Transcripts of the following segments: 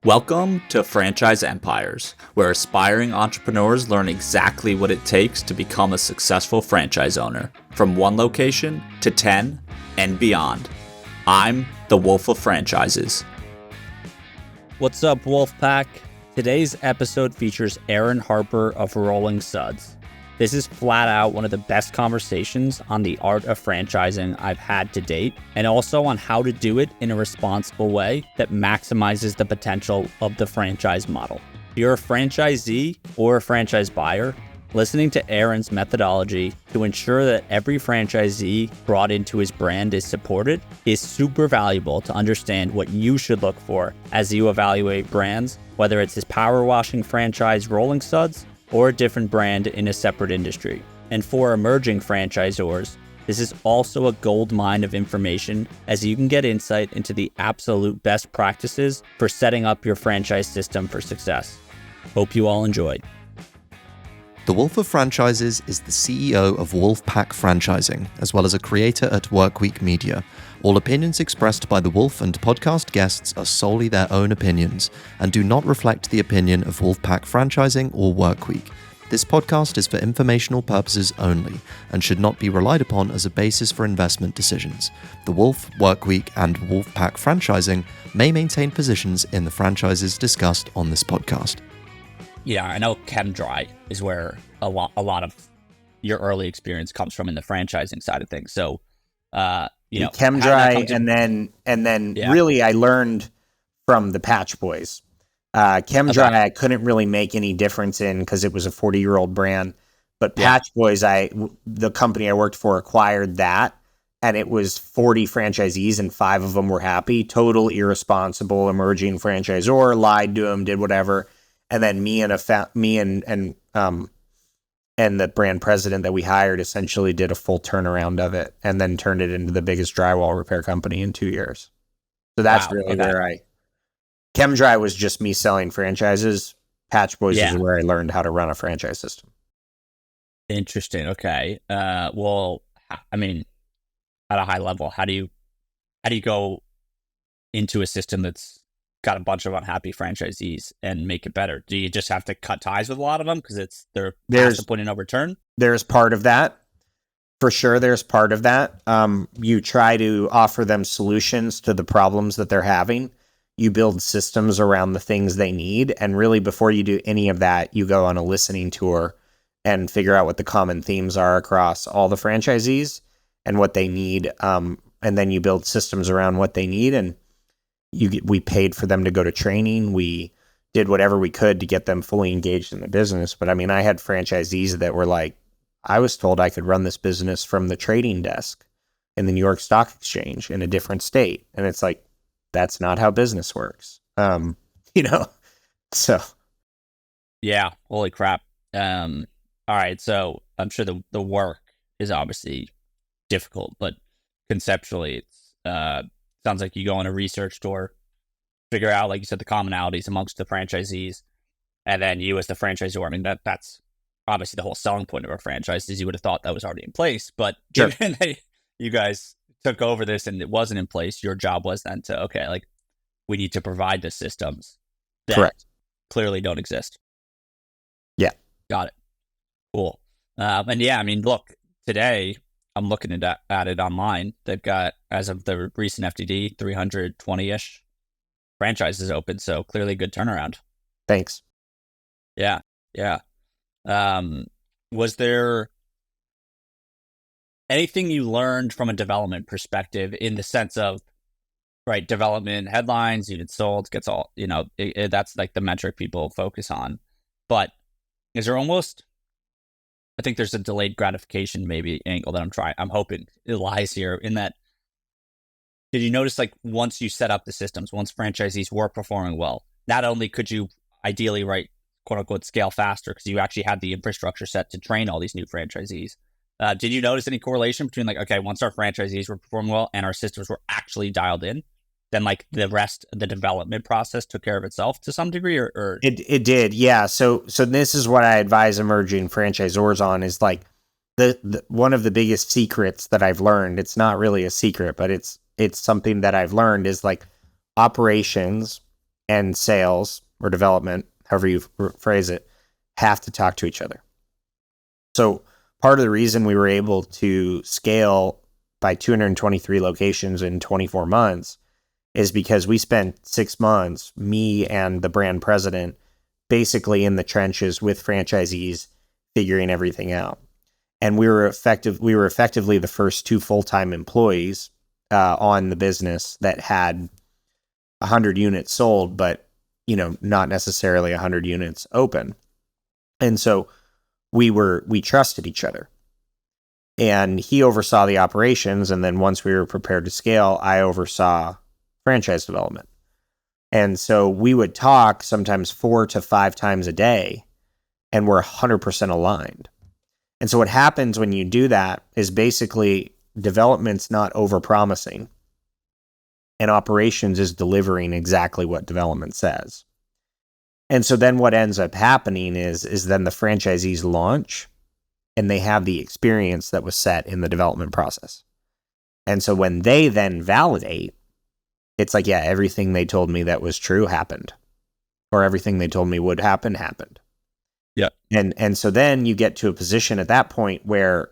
Welcome to Franchise Empires, where aspiring entrepreneurs learn exactly what it takes to become a successful franchise owner, from one location to 10 and beyond. I'm the Wolf of Franchises. What's up, Wolfpack? Today's episode features Aaron Harper of Rolling Suds. This is flat out one of the best conversations on the art of franchising I've had to date, and also on how to do it in a responsible way that maximizes the potential of the franchise model. If you're a franchisee or a franchise buyer, listening to Aaron's methodology to ensure that every franchisee brought into his brand is supported is super valuable to understand what you should look for as you evaluate brands, whether it's his power washing franchise Rolling Suds or a different brand in a separate industry. And for emerging franchisors, this is also a gold mine of information, as you can get insight into the absolute best practices for setting up your franchise system for success. Hope you all enjoyed. The Wolf of Franchises is the CEO of Wolfpack Franchising, as well as a creator at Workweek Media. All opinions expressed by the Wolf and podcast guests are solely their own opinions and do not reflect the opinion of Wolfpack Franchising or Workweek. This podcast is for informational purposes only and should not be relied upon as a basis for investment decisions. The Wolf, Workweek, and Wolfpack Franchising may maintain positions in the franchises discussed on this podcast. Yeah, I know ChemDry is where a lot of your early experience comes from in the franchising side of things. So, ChemDry, and then really I learned from the Patch Boys. ChemDry, I couldn't really make any difference in because it was a 40-year-old brand. But Patch Boys, the company I worked for acquired that, and it was 40 franchisees, and 5 of them were happy. Total irresponsible emerging franchisor, lied to them, did whatever. And then me and the brand president that we hired essentially did a full turnaround of it, and then turned it into the biggest drywall repair company in 2 years. So that's where ChemDry was just me selling franchises. Patch Boys is where I learned how to run a franchise system. Interesting. Okay. Well, I mean, at a high level, how do you go into a system that's got a bunch of unhappy franchisees and make it better? Do you just have to cut ties with a lot of them because they're past the point of no return? There's part of that. For sure, there's part of that. You try to offer them solutions to the problems that they're having. You build systems around the things they need. And really, before you do any of that, you go on a listening tour and figure out what the common themes are across all the franchisees and what they need. And then you build systems around what they need. And we paid for them to go to training. We did whatever we could to get them fully engaged in the business. But I mean, I had franchisees that were like, I was told I could run this business from the trading desk in the New York Stock Exchange in a different state. And it's like, that's not how business works. So. Yeah. Holy crap. All right. So I'm sure the work is obviously difficult, but conceptually it's, sounds like you go on a research tour, figure out, like you said, the commonalities amongst the franchisees, and then you as the franchisor. I mean, that's obviously the whole selling point of a franchise is you would have thought that was already in place. But given that you guys took over this and it wasn't in place, your job was then to, we need to provide the systems that clearly don't exist. Yeah. Got it. Cool. Look, today, I'm looking at it online. They've got, as of the recent FTD, 320-ish franchises open. So clearly good turnaround. Thanks. Yeah. Was there anything you learned from a development perspective in the sense of, development, headlines, units sold, gets all, that's like the metric people focus on. But is there almost... I think there's a delayed gratification maybe angle that I'm hoping it lies here in that. Did you notice once you set up the systems, once franchisees were performing well, not only could you ideally quote unquote scale faster because you actually had the infrastructure set to train all these new franchisees. Did you notice any correlation between once our franchisees were performing well and our systems were actually dialed in, then the rest of the development process took care of itself to some degree, or? It did. Yeah. So this is what I advise emerging franchisors on is the one of the biggest secrets that I've learned. It's not really a secret, but it's something that I've learned is operations and sales or development, however you phrase it, have to talk to each other. So part of the reason we were able to scale by 223 locations in 24 months is because we spent 6 months, me and the brand president, basically in the trenches with franchisees, figuring everything out. And we were effectively the first 2 full-time employees on the business that had 100 units sold, but not necessarily 100 units open. And so we trusted each other. And he oversaw the operations, and then once we were prepared to scale, I oversaw franchise development. And so we would talk sometimes 4 to 5 times a day, and we're 100% aligned. And so what happens when you do that is basically development's not overpromising, and operations is delivering exactly what development says. And so then what ends up happening is then the franchisees launch, and they have the experience that was set in the development process. And so when they then validate, it's like, yeah, everything they told me that was true happened, or everything they told me would happen happened. Yeah. And so then you get to a position at that point where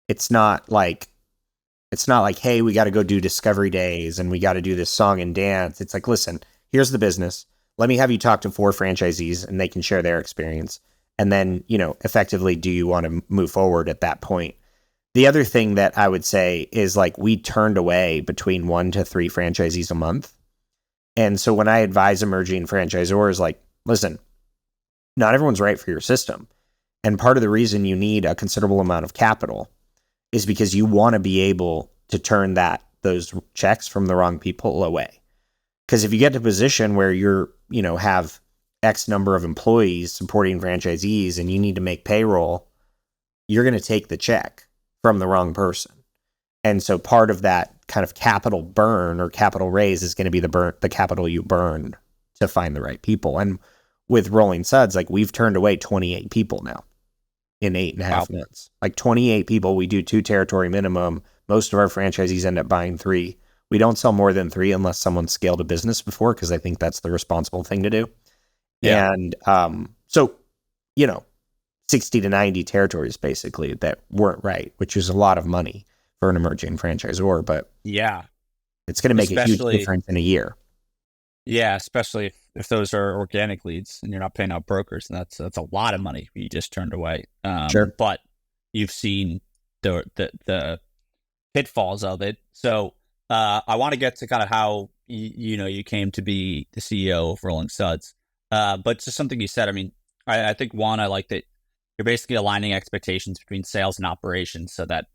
it's not like, hey, we got to go do discovery days and we got to do this song and dance. It's like, listen, here's the business. Let me have you talk to 4 franchisees and they can share their experience. And then, effectively, do you want to move forward at that point? The other thing that I would say is like we turned away between 1 to 3 franchisees a month. And so when I advise emerging franchisors, like, listen, not everyone's right for your system. And part of the reason you need a considerable amount of capital is because you want to be able to turn those checks from the wrong people away. Because if you get to a position where you're, have X number of employees supporting franchisees and you need to make payroll, you're going to take the check from the wrong person. And so part of that kind of capital burn or capital raise is going to be the capital you burn to find the right people. And with Rolling Suds, like we've turned away 28 people now in 8.5 months. Like 28 people, we do 2 territory minimum. Most of our franchisees end up buying 3. We don't sell more than 3 unless someone's scaled a business before, because I think that's the responsible thing to do. Yeah. And so, 60 to 90 territories basically that weren't right, which is a lot of money for an emerging franchisor, but yeah, it's going to make a huge difference in a year. Yeah, especially if those are organic leads and you're not paying out brokers, and that's a lot of money you just turned away. Sure. But you've seen the pitfalls of it. So I want to get to kind of how you came to be the CEO of Rolling Suds. But just something you said. I mean, I think one, I like that you're basically aligning expectations between sales and operations, so that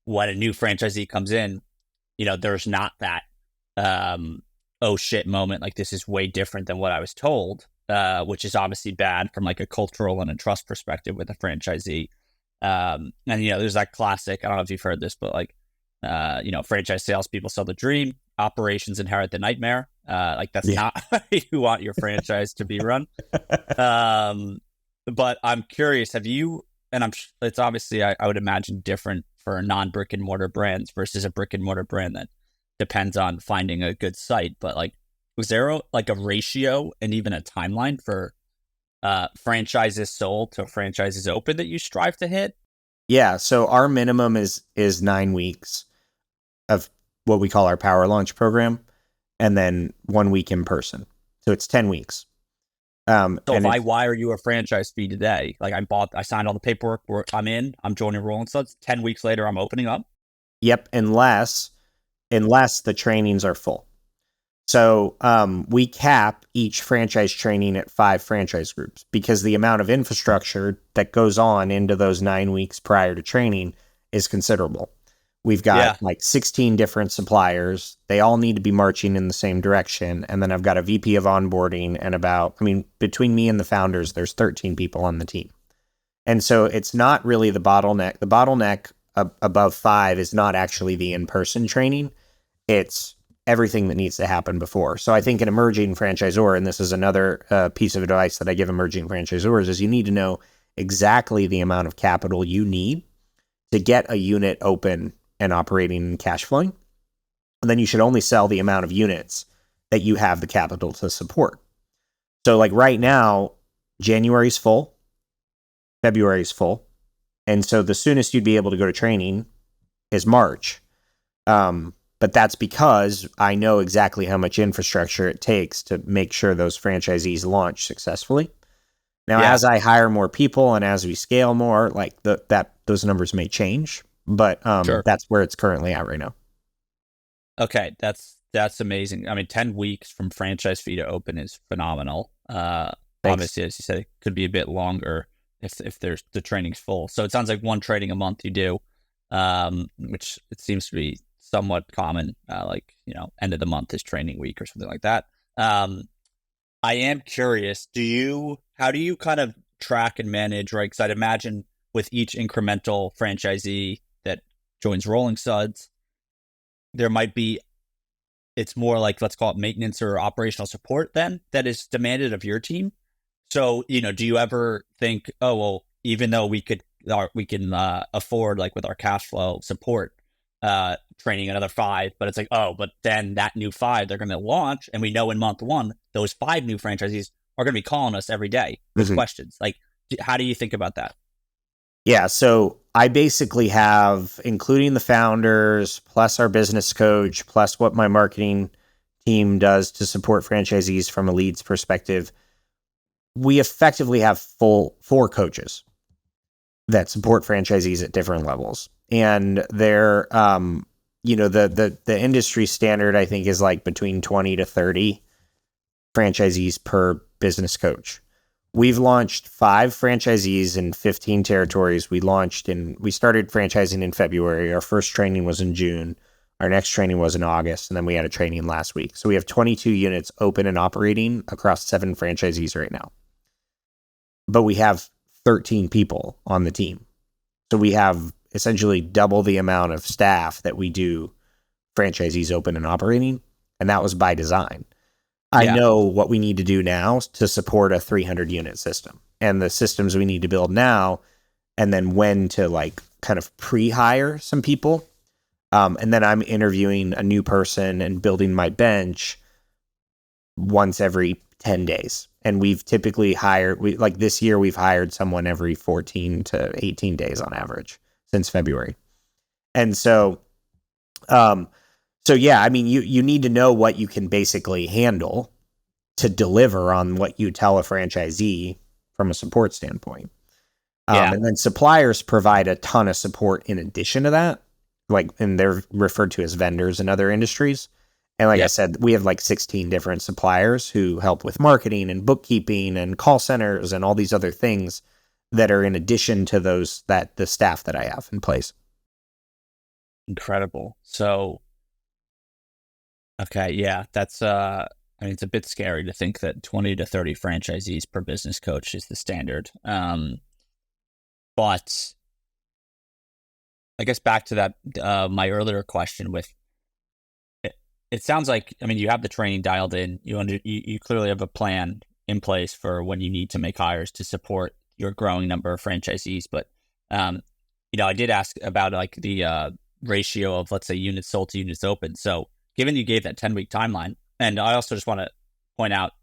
when a new franchisee comes in, there's not that oh shit moment, like this is way different than what I was told, which is obviously bad from like a cultural and a trust perspective with a franchisee. And there's that classic, I don't know if you've heard this, but like franchise salespeople sell the dream, operations inherit the nightmare. Like that's not how you want your franchise to be run. But I'm curious, have you, and it's obviously, I would imagine different for non-brick and mortar brands versus a brick and mortar brand that depends on finding a good site. But like, was there a ratio and even a timeline for franchises sold to franchises open that you strive to hit? Yeah. So our minimum is 9 weeks of what we call our power launch program, and then 1 week in person. So it's 10 weeks. So if I wire you a franchise fee today, like I signed all the paperwork, I'm joining Rolling Suds, 10 weeks later, I'm opening up? Yep. Unless the trainings are full. So we cap each franchise training at 5 franchise groups, because the amount of infrastructure that goes on into those 9 weeks prior to training is considerable. We've got like 16 different suppliers. They all need to be marching in the same direction. And then I've got a VP of onboarding and between me and the founders, there's 13 people on the team. And so it's not really the bottleneck. The bottleneck above 5 is not actually the in-person training. It's everything that needs to happen before. So I think an emerging franchisor, and this is another piece of advice that I give emerging franchisors, is you need to know exactly the amount of capital you need to get a unit open and operating and cash flowing. And then you should only sell the amount of units that you have the capital to support. So like right now, January's full, February's full. And so the soonest you'd be able to go to training is March. But that's because I know exactly how much infrastructure it takes to make sure those franchisees launch successfully. Now, as I hire more people and as we scale more, like those numbers may change, but that's where it's currently at right now. Okay, that's amazing. I mean, 10 weeks from franchise fee to open is phenomenal. Obviously, as you said, it could be a bit longer if there's the training's full. So it sounds like one training a month you do, which it seems to be somewhat common. Like, end of the month is training week or something like that. I am curious, how do you kind of track and manage, right? Because I'd imagine with each incremental franchisee that joins Rolling Suds, it's more like, let's call it maintenance or operational support then that is demanded of your team. So, do you ever think, oh, well, even though we can afford, like with our cash flow support, training another 5, but it's like, oh, but then that new 5, they're going to launch. And we know in month 1, those 5 new franchisees are going to be calling us every day with questions. Like, how do you think about that? Yeah. So I basically have, including the founders, plus our business coach, plus what my marketing team does to support franchisees from a leads perspective, we effectively have 4 coaches that support franchisees at different levels. And they're, the industry standard, I think, is like between 20 to 30 franchisees per business coach. We've launched 5 franchisees in 15 territories. We started franchising in February. Our first training was in June. Our next training was in August. And then we had a training last week. So we have 22 units open and operating across 7 franchisees right now. But we have 13 people on the team. So we have essentially double the amount of staff that we do franchisees open and operating. And that was by design. I know what we need to do now to support a 300 unit system and the systems we need to build now, and then when to like kind of pre-hire some people. And then I'm interviewing a new person and building my bench once every 10 days. And we've typically this year, we've hired someone every 14 to 18 days on average since February. And so, yeah, I mean, you need to know what you can basically handle to deliver on what you tell a franchisee from a support standpoint. And then suppliers provide a ton of support in addition to that, and they're referred to as vendors in other industries. And like I said, we have like 16 different suppliers who help with marketing and bookkeeping and call centers and all these other things that are in addition to the staff that I have in place. Incredible. So, okay, yeah, that's it's a bit scary to think that 20 to 30 franchisees per business coach is the standard. But I guess back to that my earlier question with it sounds like, I mean, you have the training dialed in. You clearly have a plan in place for when you need to make hires to support your growing number of franchisees. But I did ask about like the ratio of, let's say, units sold to units open. So given you gave that 10-week timeline, and I also just want to point out,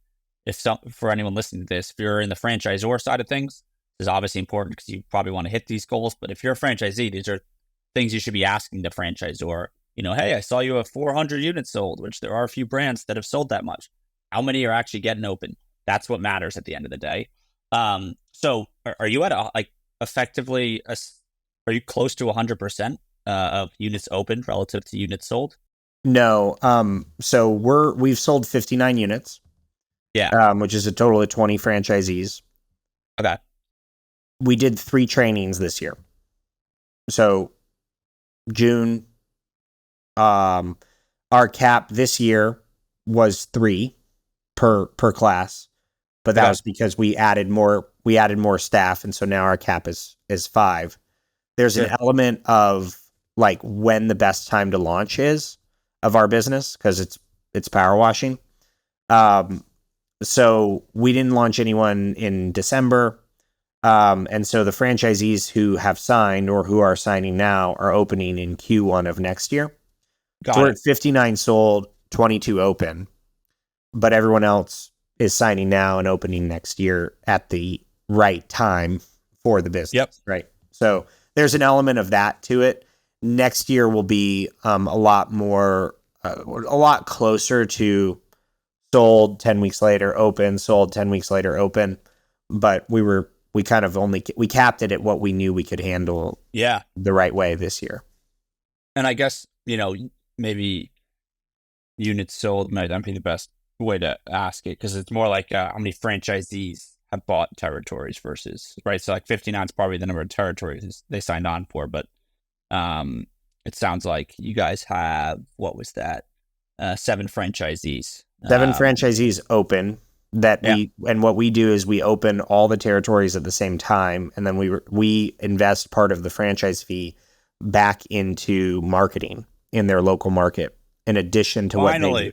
for anyone listening to this, if you're in the franchisor side of things, this is obviously important because you probably want to hit these goals. But if you're a franchisee, these are things you should be asking the franchisor. Hey, I saw you have 400 units sold, which there are a few brands that have sold that much. How many are actually getting open? That's what matters at the end of the day. So are you at effectively, are you close to 100% of units open relative to units sold? No. So we've sold 59 units. Yeah. Which is a total of 20 franchisees. Okay. We did 3 trainings this year. So June, our cap this year was 3 per class, but that was because we added more staff. And so now our cap is 5. There's an element of like when the best time to launch is of our business, because it's power washing. So we didn't launch anyone in December. And so the franchisees who have signed or who are signing now are opening in Q1 of next year. So we're at 59 sold, 22 open. but everyone else is signing now and opening next year at the right time for the business. Yep. Right. So there's an element of that to it. Next year will be a lot closer to sold 10 weeks later, open, sold 10 weeks later, open. But we capped it at what we knew we could handle the right way this year. And I guess, maybe units sold might not be the best way to ask it, because it's more like how many franchisees have bought territories versus, right? So like 59 is probably the number of territories they signed on for, but it sounds like you guys have, what was that? 7 franchisees. 7 franchisees open and what we do is we open all the territories at the same time. And then we invest part of the franchise fee back into marketing in their local market, in addition to what they do.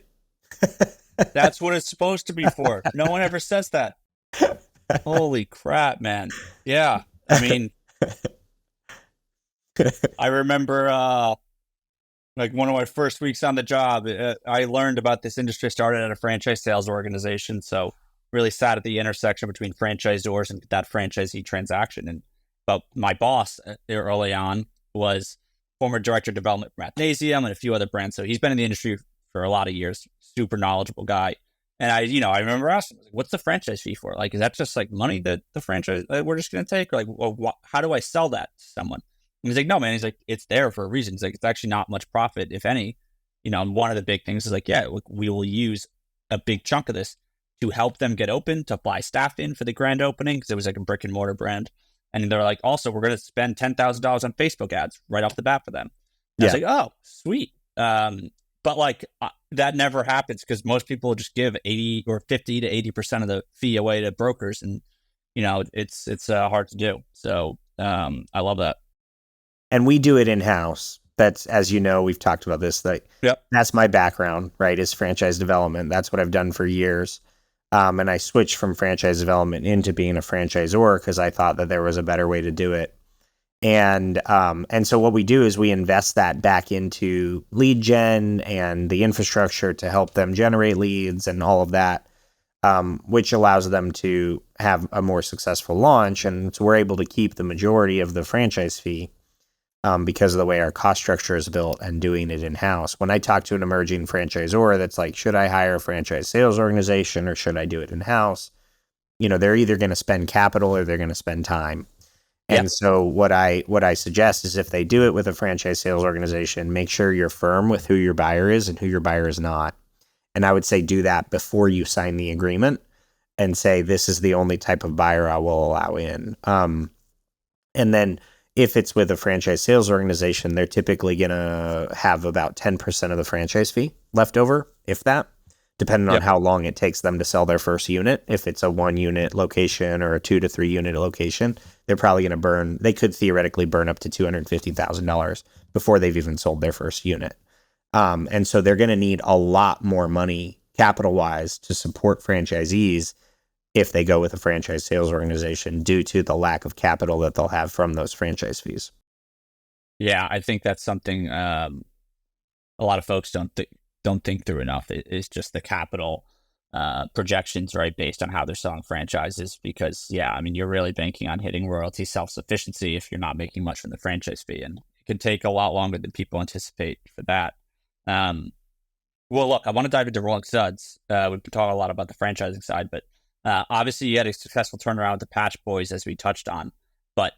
That's what it's supposed to be for. No one ever says that. Holy crap, man. Yeah. I mean, I remember like one of my first weeks on the job, I learned about this industry. Started at a franchise sales organization. So really sat at the intersection between franchisors and that franchisee transaction. And but my boss early on was former director of development for Mathnasium and a few other brands. So he's been in the industry for a lot of years, super knowledgeable guy. And I remember asking, what's the franchise fee for? Like, is that just like money that the franchise we're just going to take? Or like, well, how do I sell that to someone? And he's like, no, man. He's like, it's there for a reason. He's like, it's actually not much profit, if any. And one of the big things is like, yeah, we will use a big chunk of this to help them get open, to fly staff in for the grand opening, because it was like a brick and mortar brand. And they're like, also, we're going to spend $10,000 on Facebook ads right off the bat for them. And I was like, oh, sweet. But like that never happens, because most people just give 80 or 50 to 80% of the fee away to brokers. And, it's hard to do. So I love that. And we do it in-house. That's, as you know, we've talked about this. That's my background, right, is franchise development. That's what I've done for years. And I switched from franchise development into being a franchisor because I thought that there was a better way to do it. And so what we do is we invest that back into lead gen and the infrastructure to help them generate leads and all of that, which allows them to have a more successful launch. And so we're able to keep the majority of the franchise fee because of the way our cost structure is built and doing it in-house. When I talk to an emerging franchisor that's like, should I hire a franchise sales organization or should I do it in-house? They're either going to spend capital or they're going to spend time. And so what I suggest is if they do it with a franchise sales organization, make sure you're firm with who your buyer is and who your buyer is not. And I would say do that before you sign the agreement and say, this is the only type of buyer I will allow in. And then if it's with a franchise sales organization, they're typically going to have about 10% of the franchise fee left over, if that, depending on how long it takes them to sell their first unit. If it's a 1-unit location or a 2 to 3 unit location, they're probably going to they could theoretically burn up to $250,000 before they've even sold their first unit. And so they're going to need a lot more money capital-wise to support franchisees if they go with a franchise sales organization due to the lack of capital that they'll have from those franchise fees. Yeah, I think that's something a lot of folks don't think through enough. It's just the capital projections, right, based on how they're selling franchises. Because, you're really banking on hitting royalty self-sufficiency if you're not making much from the franchise fee. And it can take a lot longer than people anticipate for that. Well, look, I want to dive into Rolling Suds. We've been talking a lot about the franchising side, but obviously you had a successful turnaround with the Patch Boys, as we touched on. But,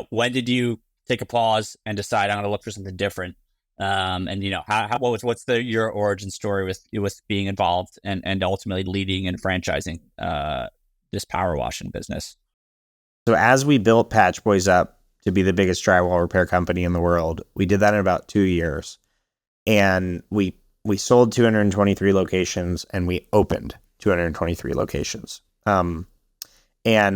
when did you take a pause and decide I'm going to look for something different? What's your origin story with being involved and ultimately leading and franchising this power washing business? So as we built Patch Boys up to be the biggest drywall repair company in the world, we did that in about 2 years. And we sold 223 locations and we opened 223 locations. And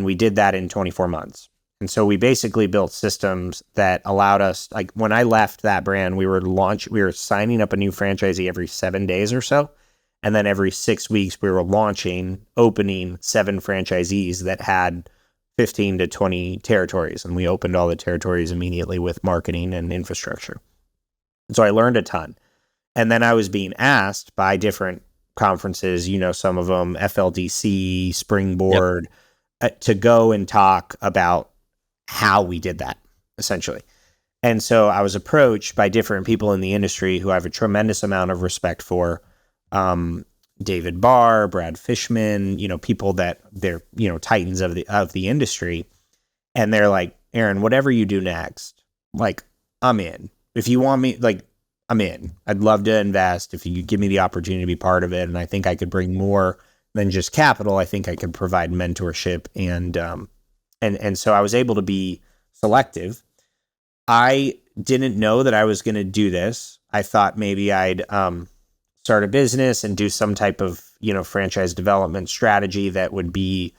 we did that in 24 months. And so we basically built systems that allowed us, like when I left that brand, we were signing up a new franchisee every 7 days or so. And then every 6 weeks, we were opening 7 franchisees that had 15 to 20 territories. And we opened all the territories immediately with marketing and infrastructure. And so I learned a ton. And then I was being asked by different conferences, some of them, FLDC, Springboard, to go and talk about how we did that, essentially. And so I was approached by different people in the industry who I have a tremendous amount of respect for. David Barr, Brad Fishman, people that they're, titans of the industry. And they're like, Aaron, whatever you do next, like, I'm in. If you want me, like, I'm in. I'd love to invest if you give me the opportunity to be part of it. And I think I could bring more than just capital. I think I could provide mentorship and so I was able to be selective. I didn't know that I was going to do this. I thought maybe I'd start a business and do some type of, franchise development strategy that would be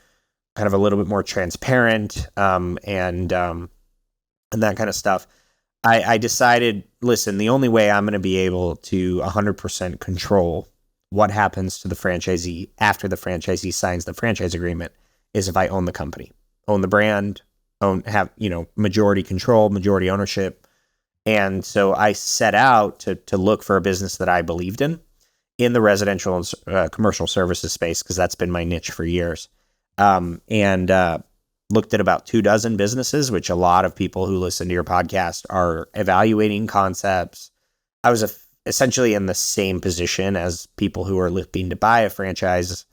kind of a little bit more transparent and that kind of stuff. I decided, listen, the only way I'm going to be able to 100% control what happens to the franchisee after the franchisee signs the franchise agreement is if I own the company, own the brand, have majority control, majority ownership. And so I set out to look for a business that I believed in the residential and commercial services space, because that's been my niche for years. And looked at about 24 businesses, which a lot of people who listen to your podcast are evaluating concepts. I was essentially in the same position as people who are looking to buy a franchise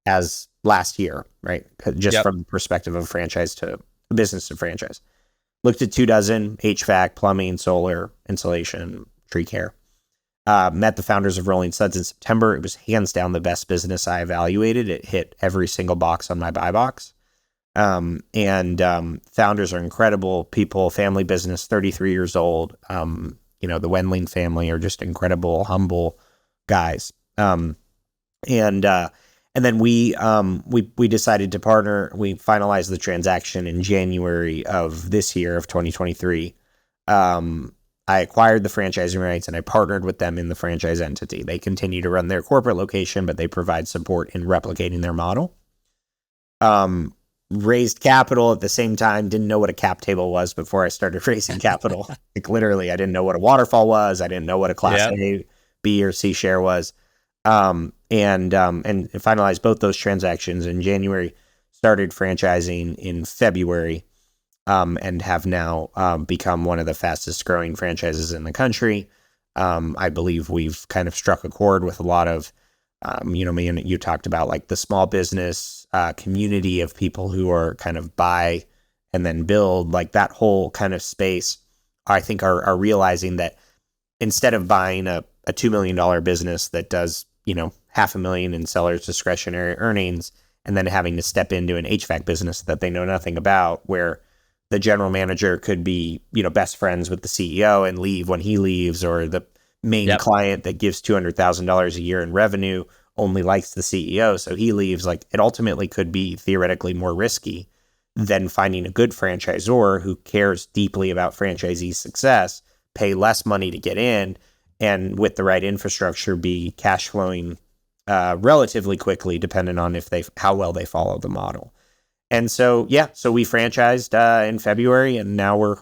as last year, right? Just from the perspective of franchise to business to franchise. Looked at 24 HVAC, plumbing, solar, insulation, tree care. Met the founders of Rolling Suds in September. It was hands down the best business I evaluated. It hit every single box on my buy box. Founders are incredible people, family business, 33 years old. The Wendling family are just incredible, humble guys. And then we decided to partner. We finalized the transaction in January of this year of 2023. I acquired the franchising rights and I partnered with them in the franchise entity. They continue to run their corporate location, but they provide support in replicating their model. Raised capital at the same time, didn't know what a cap table was before I started raising capital. Like literally, I didn't know what a waterfall was. I didn't know what a class A, B, or C share was. And finalized both those transactions in January, started franchising in February, and have now become one of the fastest growing franchises in the country. I believe we've kind of struck a chord with a lot of, me and you talked about like the small business community of people who are kind of buy and then build, like that whole kind of space. I think are realizing that instead of buying a $2 million business that does, $500,000 in sellers' discretionary earnings, and then having to step into an HVAC business that they know nothing about, where the general manager could be, best friends with the CEO and leave when he leaves, or the main client that gives $200,000 a year in revenue only likes the CEO, so he leaves. Like, it ultimately could be theoretically more risky than finding a good franchisor who cares deeply about franchisee success, pay less money to get in, and with the right infrastructure be cash flowing relatively quickly, depending on how well they follow the model. And so, so we franchised in February, and now we're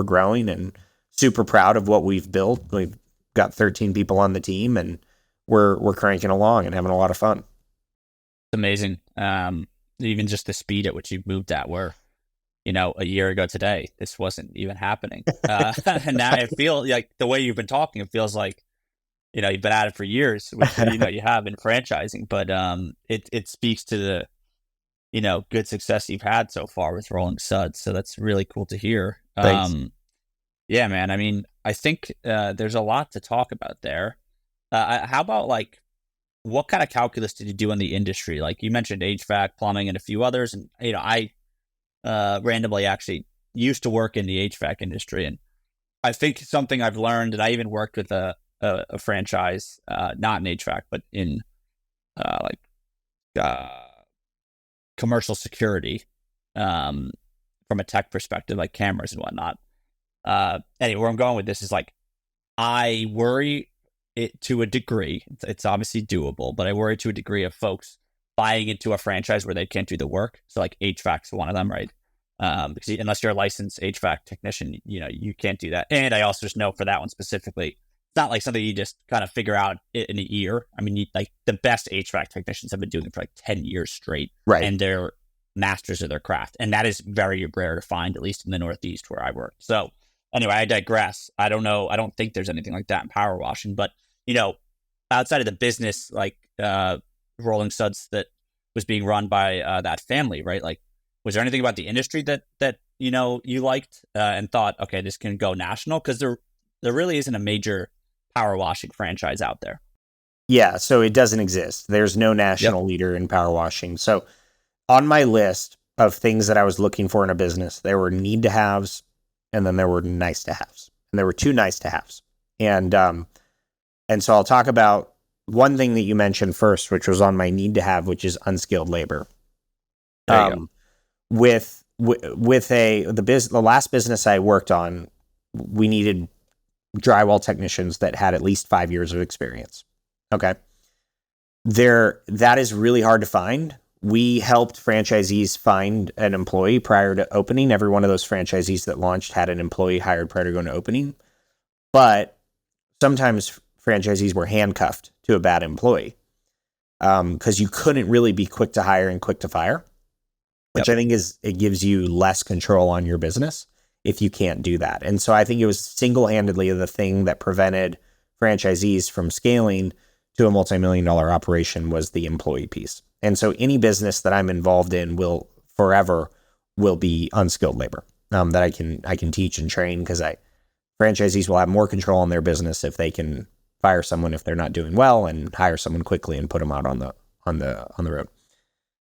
growing and super proud of what we've built. We've got 13 people on the team, and we're cranking along and having a lot of fun. It's amazing. Even just the speed at which you've moved at, where, a year ago today, this wasn't even happening. And now I feel like the way you've been talking, it feels like, you've been at it for years, which, you have in franchising, but it speaks to the, good success you've had so far with Rolling Suds. So that's really cool to hear. Thanks. Yeah, man. I mean, I think there's a lot to talk about there. How about like, what kind of calculus did you do in the industry? Like you mentioned HVAC, plumbing, and a few others. And, I randomly actually used to work in the HVAC industry. And I think something I've learned, and I even worked with a franchise, not in HVAC, but in commercial security, from a tech perspective, like cameras and whatnot. Anyway, where I'm going with this is like, I worry it to a degree. It's obviously doable, but I worry to a degree of folks buying into a franchise where they can't do the work. So like HVAC's one of them, right? Because unless you're a licensed HVAC technician, you can't do that. And I also just know for that one specifically, not like something you just kind of figure out in a year. I mean, like the best HVAC technicians have been doing it for like 10 years straight. Right. And they're masters of their craft. And that is very rare to find, at least in the Northeast where I work. So anyway, I digress. I don't know. I don't think there's anything like that in power washing, but outside of the business, like Rolling Suds that was being run by that family, right? Like, was there anything about the industry that you liked and thought, okay, this can go national? Because there really isn't a major power washing franchise out there. Yeah, so it doesn't exist. There's no national leader in power washing. So on my list of things that I was looking for in a business, there were need to haves, and then there were nice to haves, and there were two nice to haves. And so I'll talk about one thing that you mentioned first, which was on my need to have, which is unskilled labor. With the last business I worked on, we needed drywall technicians that had at least 5 years of experience. Okay. That is really hard to find. We helped franchisees find an employee prior to opening. Every one of those franchisees that launched had an employee hired prior to going to opening. But sometimes franchisees were handcuffed to a bad employee because you couldn't really be quick to hire and quick to fire, which I think it gives you less control on your business if you can't do that. And so I think it was single-handedly the thing that prevented franchisees from scaling to a multi-million-dollar operation was the employee piece. And so any business that I'm involved in will be unskilled labor that I can teach and train, because franchisees will have more control on their business if they can fire someone if they're not doing well and hire someone quickly and put them out on the road.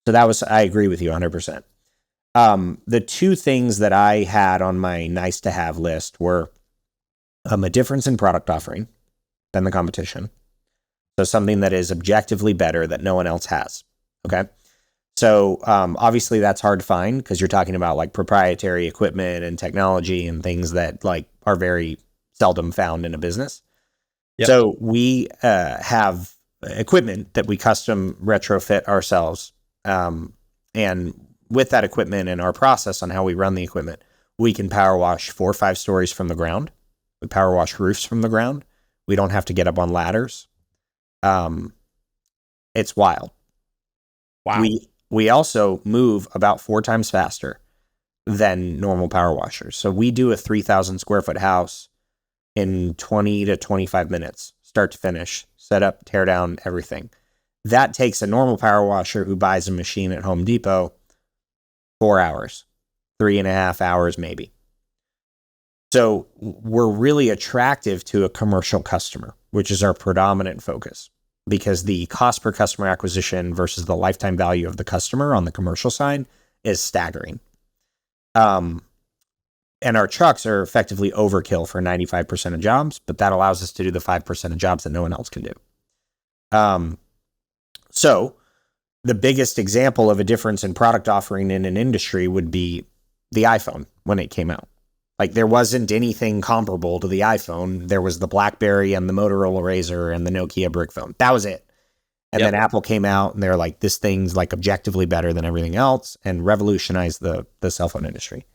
So I agree with you 100%. The two things that I had on my nice to have list were a difference in product offering than the competition. So something that is objectively better that no one else has. Okay. So obviously that's hard to find because you're talking about like proprietary equipment and technology and things that like are very seldom found in a business. Yep. So we have equipment that we custom retrofit ourselves. And with that equipment and our process on how we run the equipment, we can power wash 4 or 5 stories from the ground. We power wash roofs from the ground. We don't have to get up on ladders. It's wild. Wow. We also move about 4 times faster than normal power washers. So we do a 3,000 square foot house in 20 to 25 minutes, start to finish, set up, tear down, everything. That takes a normal power washer who buys a machine at Home Depot 4 hours, 3.5 hours maybe. So we're really attractive to a commercial customer, which is our predominant focus, because the cost per customer acquisition versus the lifetime value of the customer on the commercial side is staggering. And our trucks are effectively overkill for 95% of jobs, but that allows us to do the 5% of jobs that no one else can do. So the biggest example of a difference in product offering in an industry would be the iPhone when it came out. Like there wasn't anything comparable to the iPhone. There was the BlackBerry and the Motorola Razr and the Nokia brick phone. That was it. And then Apple came out and they're like, this thing's like objectively better than everything else, and revolutionized the cell phone industry.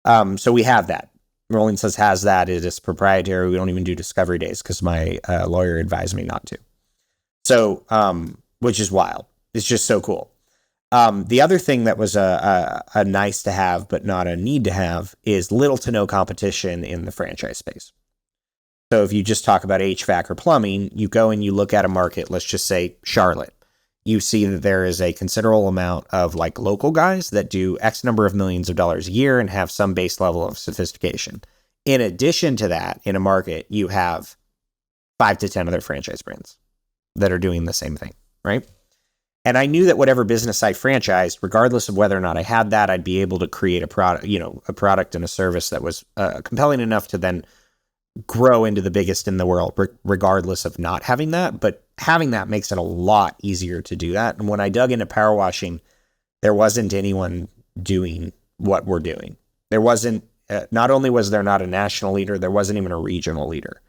So we have that. Rolling Suds has that. It is proprietary. We don't even do discovery days because my lawyer advised me not to. So, which is wild. It's just so cool. The other thing that was a nice to have, but not a need to have, is little to no competition in the franchise space. So if you just talk about HVAC or plumbing, you go and you look at a market, let's just say Charlotte. You see that there is a considerable amount of like local guys that do X number of millions of dollars a year and have some base level of sophistication. In addition to that, in a market, you have 5 to 10 other franchise brands that are doing the same thing, right? And I knew that whatever business I franchised, regardless of whether or not I had that, I'd be able to create a product and a service that was compelling enough to then grow into the biggest in the world, regardless of not having that. But having that makes it a lot easier to do that. And when I dug into power washing, there wasn't anyone doing what we're doing. There wasn't, not only was there not a national leader, there wasn't even a regional leader.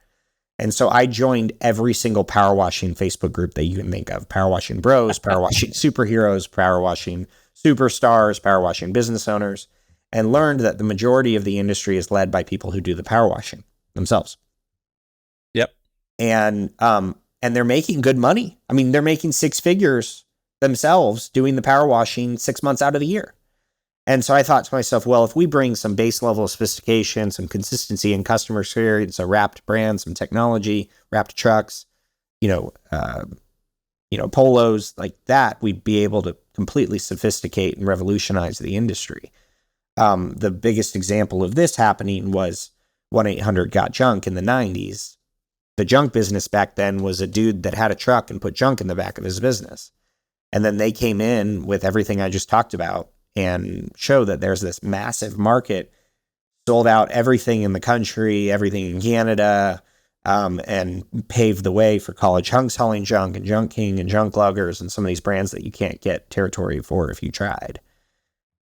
And so I joined every single power washing Facebook group that you can think of. Power washing bros, power washing superheroes, power washing superstars, power washing business owners, and learned that the majority of the industry is led by people who do the power washing themselves. Yep. and they're making good money. I mean, they're making six figures themselves doing the power washing 6 months out of the year. And so I thought to myself, well, if we bring some base level of sophistication, some consistency in customer experience, a wrapped brand, some technology, wrapped trucks, polos like that, we'd be able to completely sophisticate and revolutionize the industry. The biggest example of this happening was 1-800-GOT-JUNK in the 90s. The junk business back then was a dude that had a truck and put junk in the back of his business. And then they came in with everything I just talked about and show that there's this massive market, sold out everything in the country, everything in Canada, and paved the way for college hunks hauling junk and Junk King and Junk Luggers and some of these brands that you can't get territory for if you tried.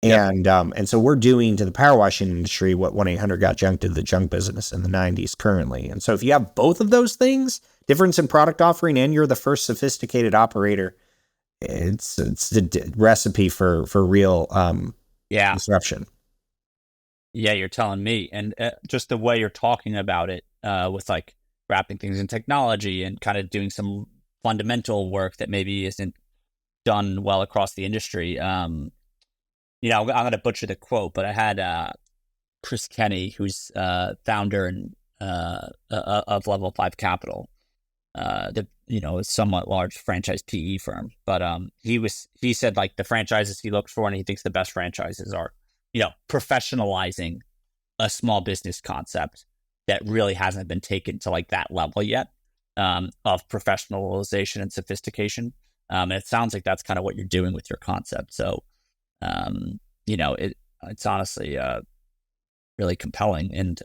Yep. And so we're doing to the power washing industry what 1-800-GOT-JUNK did to the junk business in the 90s currently. And so if you have both of those things, difference in product offering, and you're the first sophisticated operator, it's the recipe for real disruption. Yeah, you're telling me. And just the way you're talking about it, with like wrapping things in technology and kind of doing some fundamental work that maybe isn't done well across the industry. I'm going to butcher the quote, but I had Chris Kenny, who's founder and of Level 5 Capital, a somewhat large franchise PE firm. But he said like the franchises he looks for and he thinks the best franchises are, professionalizing a small business concept that really hasn't been taken to like that level yet of professionalization and sophistication. And it sounds like that's kind of what you're doing with your concept. So, it's honestly really compelling. And,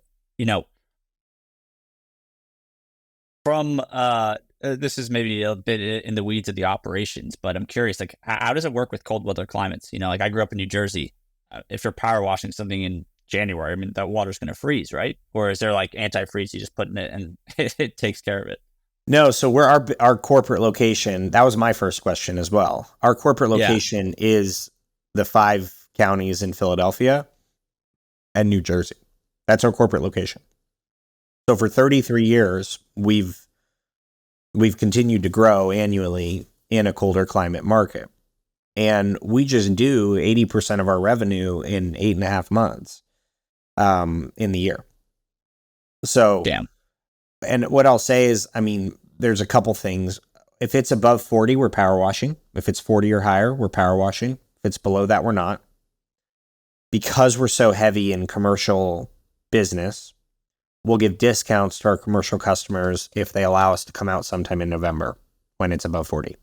from this is maybe a bit in the weeds of the operations, but I'm curious, like, how does it work with cold weather climates? Like I grew up in New Jersey. If you're power washing something in January, I mean, that water's going to freeze, right? Or is there like antifreeze? You just put in it and it takes care of it. No, so we're our corporate location. That was my first question as well. Our corporate location is the 5 counties in Philadelphia and New Jersey. That's our corporate location. So for 33 years, we've continued to grow annually in a colder climate market. And we just do 80% of our revenue in 8.5 months in the year. So, damn. And what I'll say is, I mean, there's a couple things. If it's above 40, we're power washing. If it's 40 or higher, we're power washing. If it's below that, we're not. Because we're so heavy in commercial business, we'll give discounts to our commercial customers if they allow us to come out sometime in November when it's above 40.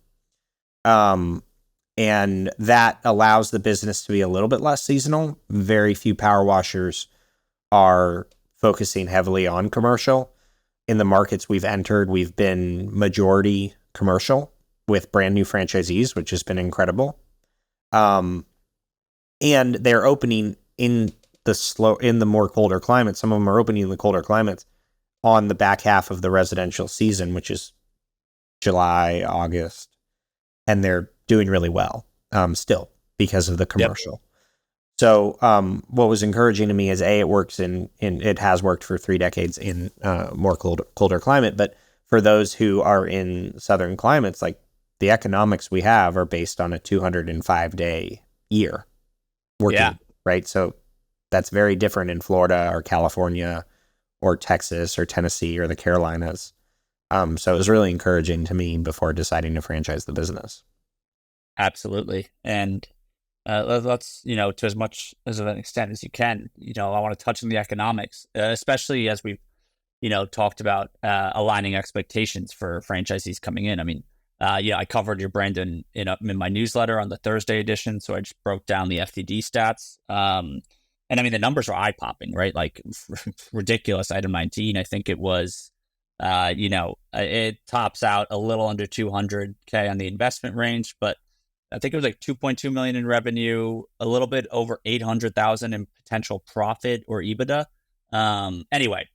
And that allows the business to be a little bit less seasonal. Very few power washers are focusing heavily on commercial. In the markets we've entered, we've been majority commercial with brand new franchisees, which has been incredible. And they're opening in the more colder climates. Some of them are opening in the colder climates on the back half of the residential season, which is July, August, and they're doing really well still because of the commercial. Yep. So what was encouraging to me is it works in it has worked for 3 decades in more colder climate. But for those who are in southern climates, like the economics we have are based on a 205-day year working, right? So that's very different in Florida or California or Texas or Tennessee or the Carolinas. So it was really encouraging to me before deciding to franchise the business. Absolutely. And let's, to as much as of an extent as you can, I want to touch on the economics, especially as we've, talked about aligning expectations for franchisees coming in. I mean, I covered your brand in my newsletter on the Thursday edition. So I just broke down the FTD stats. And I mean, the numbers are eye-popping, right? Like ridiculous. Item 19, I think it was, it tops out a little under 200K on the investment range, but I think it was like 2.2 million in revenue, a little bit over 800,000 in potential profit or EBITDA. Anyway,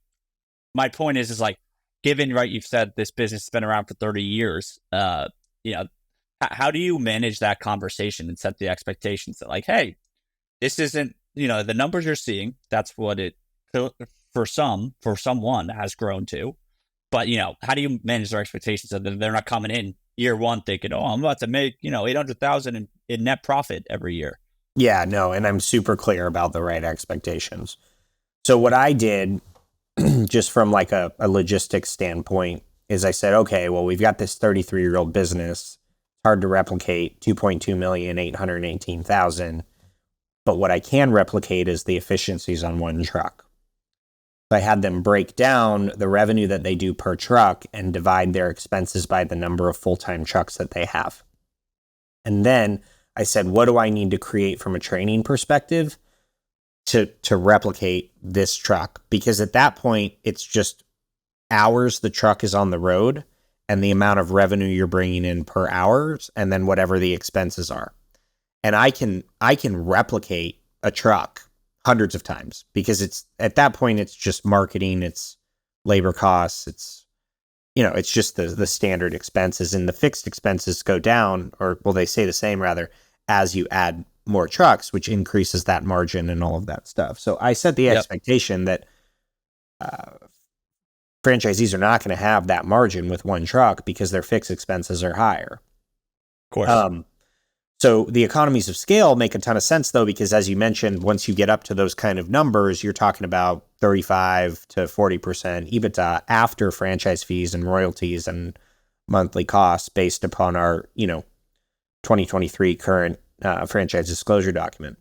my point is like, given, right, you've said this business has been around for 30 years, how do you manage that conversation and set the expectations that like, hey, this isn't, the numbers you're seeing, that's what it, for someone has grown to. But, how do you manage their expectations so that they're not coming in year one thinking, oh, I'm about to make, 800,000 in net profit every year? Yeah, no, and I'm super clear about the right expectations. So what I did, just from like a logistics standpoint, is I said, okay, well, we've got this 33-year-old business. Hard to replicate 2.2,818,000. But what I can replicate is the efficiencies on one truck. So I had them break down the revenue that they do per truck and divide their expenses by the number of full-time trucks that they have. And then I said, what do I need to create from a training perspective to replicate this truck? Because at that point, it's just hours the truck is on the road and the amount of revenue you're bringing in per hours, and then whatever the expenses are. And I can replicate a truck hundreds of times, because it's at that point, it's just marketing, it's labor costs, it's just the standard expenses, and the fixed expenses go down, or well, they stay the same rather, as you add more trucks, which increases that margin and all of that stuff. So I set the expectation that franchisees are not going to have that margin with one truck because their fixed expenses are higher. Of course. So the economies of scale make a ton of sense, though, because as you mentioned, once you get up to those kind of numbers, you're talking about 35 to 40% EBITDA after franchise fees and royalties and monthly costs based upon our, 2023 current franchise disclosure document.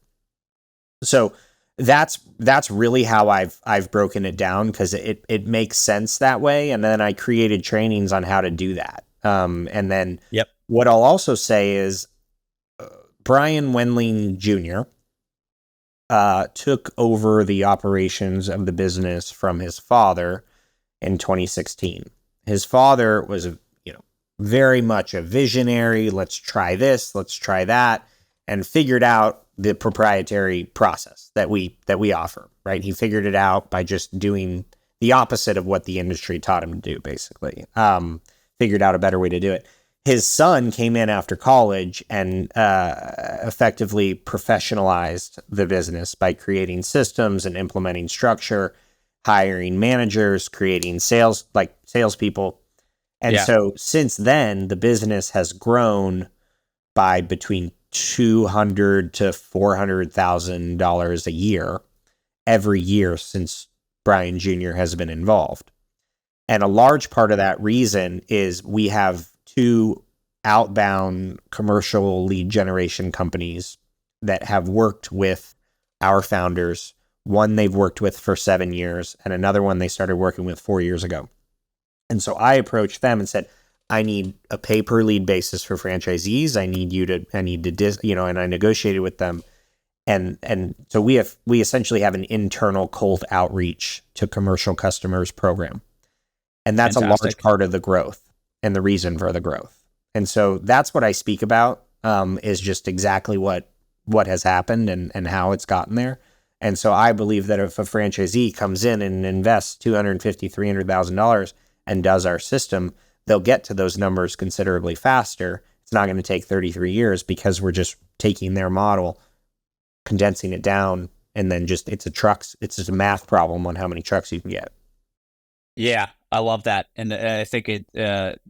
So that's really how I've broken it down, because it makes sense that way. And then I created trainings on how to do that. And then what I'll also say is, Brian Wendling Jr. Took over the operations of the business from his father in 2016. His father was, very much a visionary. Let's try this, let's try that, and figured out the proprietary process that we offer. Right? He figured it out by just doing the opposite of what the industry taught him to do. Basically, figured out a better way to do it. His son came in after college and effectively professionalized the business by creating systems and implementing structure, hiring managers, creating salespeople. And so since then, the business has grown by between $200,000 to $400,000 a year every year since Brian Jr. has been involved. And a large part of that reason is we have two outbound commercial lead generation companies that have worked with our founders. One they've worked with for 7 years, and another one they started working with 4 years ago. And so I approached them and said, I need a pay per lead basis for franchisees. And I negotiated with them. And so we essentially have an internal cold outreach to commercial customers program. And that's Fantastic. A large part of the growth and the reason for the growth. And so that's what I speak about, is just exactly what has happened and how it's gotten there. And so I believe that if a franchisee comes in and invests $250,000, $300,000 and does our system, they'll get to those numbers considerably faster. It's not going to take 33 years because we're just taking their model, condensing it down, and then it's just a math problem on how many trucks you can get. Yeah, I love that. And I think it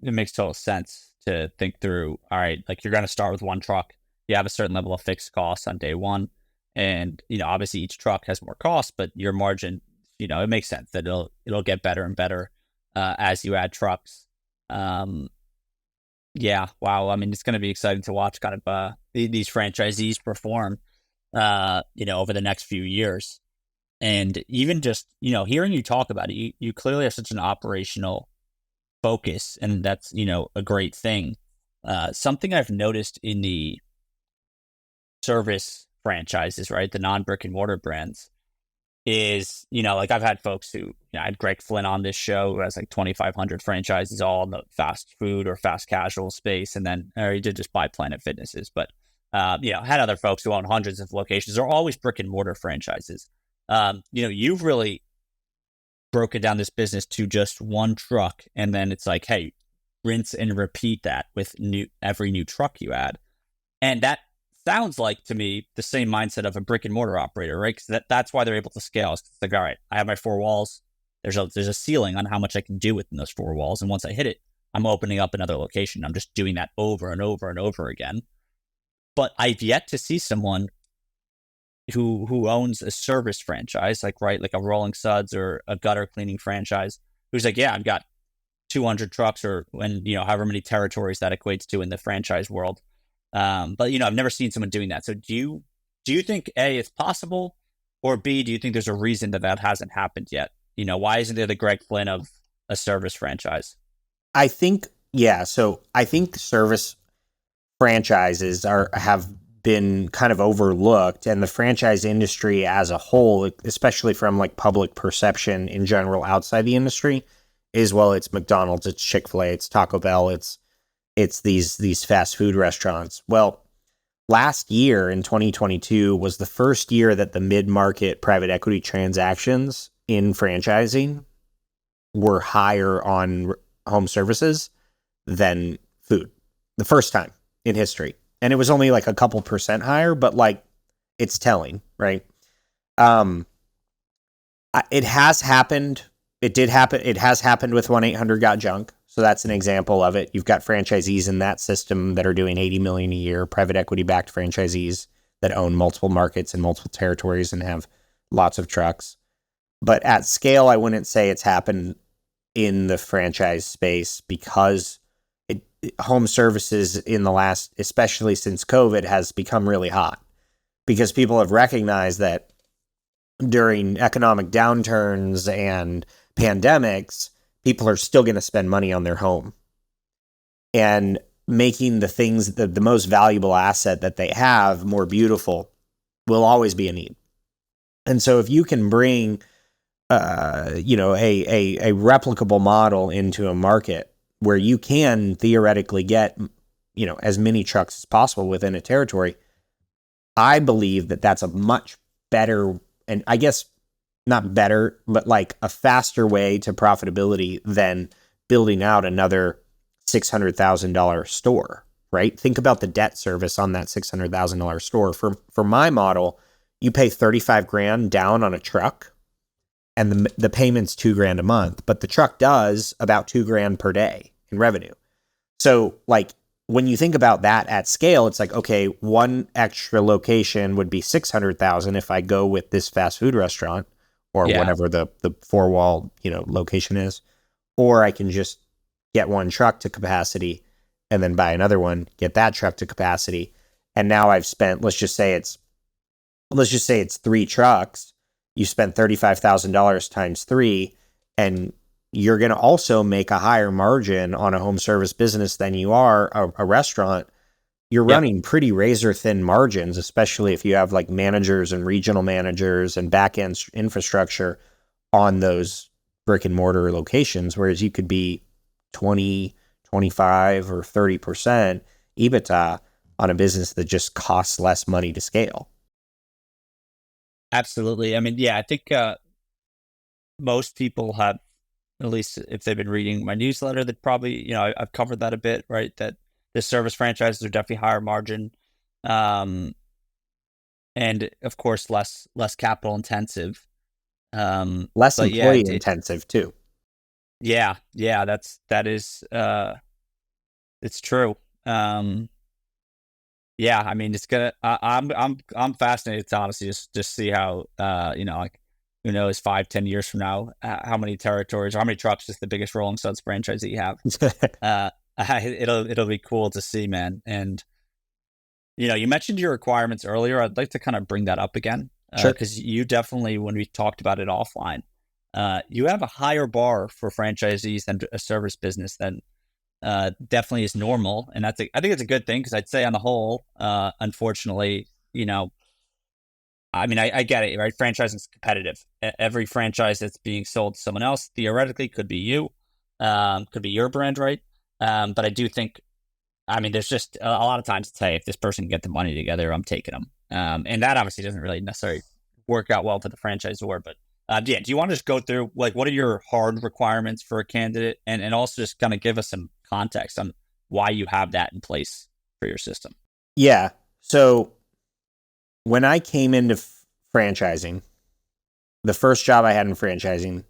makes total sense to think through, all right, like you're going to start with one truck. You have a certain level of fixed costs on day one. And, obviously each truck has more costs, but your margin, it makes sense that it'll get better and better as you add trucks. Yeah, wow. I mean, it's going to be exciting to watch kind of these franchisees perform, over the next few years. And even just, hearing you talk about it, you clearly have such an operational focus, and that's, a great thing. Something I've noticed in the service franchises, right, the non-brick and mortar brands, is, like I've had folks who, I had Greg Flynn on this show who has like 2,500 franchises all in the fast food or fast casual space. And then he did just buy Planet Fitnesses, but, had other folks who own hundreds of locations. They're always brick and mortar franchises. You've really broken down this business to just one truck. And then it's like, hey, rinse and repeat that with every new truck you add. And that sounds like to me the same mindset of a brick and mortar operator, right? Because that's why they're able to scale. It's like, all right, I have my four walls. there's a ceiling on how much I can do within those four walls. And once I hit it, I'm opening up another location. I'm just doing that over and over and over again. But I've yet to see someone who owns a service franchise, like a Rolling Suds or a gutter cleaning franchise, who's like, yeah, I've got 200 trucks or however many territories that equates to in the franchise world. But I've never seen someone doing that. So do you think A, it's possible, or B, do you think there's a reason that hasn't happened yet? Why isn't there the Greg Flynn of a service franchise? I think, yeah. So I think service franchises have been kind of overlooked, and the franchise industry as a whole, especially from like public perception in general outside the industry, is, well, it's McDonald's, it's Chick-fil-A, it's Taco Bell, it's these fast food restaurants. Well, last year in 2022 was the first year that the mid-market private equity transactions in franchising were higher on home services than food. The first time in history. And it was only like a couple percent higher, but like it's telling, right? It has happened. It did happen. It has happened with 1-800-GOT-JUNK. So that's an example of it. You've got franchisees in that system that are doing $80 million a year, private equity backed franchisees that own multiple markets and multiple territories and have lots of trucks. But at scale, I wouldn't say it's happened in the franchise space because home services in the last, especially since COVID, has become really hot because people have recognized that during economic downturns and pandemics, people are still going to spend money on their home, and making the things, the most valuable asset that they have, more beautiful will always be a need. And so if you can bring a replicable model into a market where you can theoretically get, as many trucks as possible within a territory, I believe that that's a much better, and I guess not better, but like a faster way to profitability than building out another $600,000 store, right? Think about the debt service on that $600,000 store. For my model, you pay $35,000 down on a truck, and the payment's $2,000 a month, but the truck does about $2,000 per day in revenue. So like when you think about that at scale, it's like, okay, one extra location would be $600,000 if I go with this fast food restaurant or whatever the four wall, location is, or I can just get one truck to capacity and then buy another one, get that truck to capacity. And now I've spent, let's just say it's 3 trucks. You spent $35,000 times 3, and you're going to also make a higher margin on a home service business than you are a restaurant. You're running pretty razor thin margins, especially if you have like managers and regional managers and back end infrastructure on those brick and mortar locations. Whereas you could be 20, 25 or 30% EBITDA on a business that just costs less money to scale. Absolutely. I mean, yeah, I think most people have, at least if they've been reading my newsletter, that probably, I've covered that a bit, right? That the service franchises are definitely higher margin, and of course less capital intensive, less employee intensive too. Yeah, that is it's true. Yeah, I mean, it's gonna. I'm fascinated to honestly just see how like, who knows, 5-10 years from now, how many territories or how many trucks is the biggest Rolling Suds franchise that you have. It'll be cool to see, man. And you mentioned your requirements earlier. I'd like to kind of bring that up again, because you definitely, when we talked about it offline, you have a higher bar for franchisees than a service business than definitely is normal, and I think it's a good thing, because I'd say on the whole, unfortunately, I mean, I get it, right? Franchising is competitive. Every franchise that's being sold to someone else theoretically could be you, could be your brand, right? But I do think, I mean, there's just a lot of times to say, if this person can get the money together, I'm taking them, and that obviously doesn't really necessarily work out well for the franchisor. But do you want to just go through, like, what are your hard requirements for a candidate, and also just kind of give us some context on why you have that in place for your system? Yeah. So when I came into franchising, the first job I had in franchising,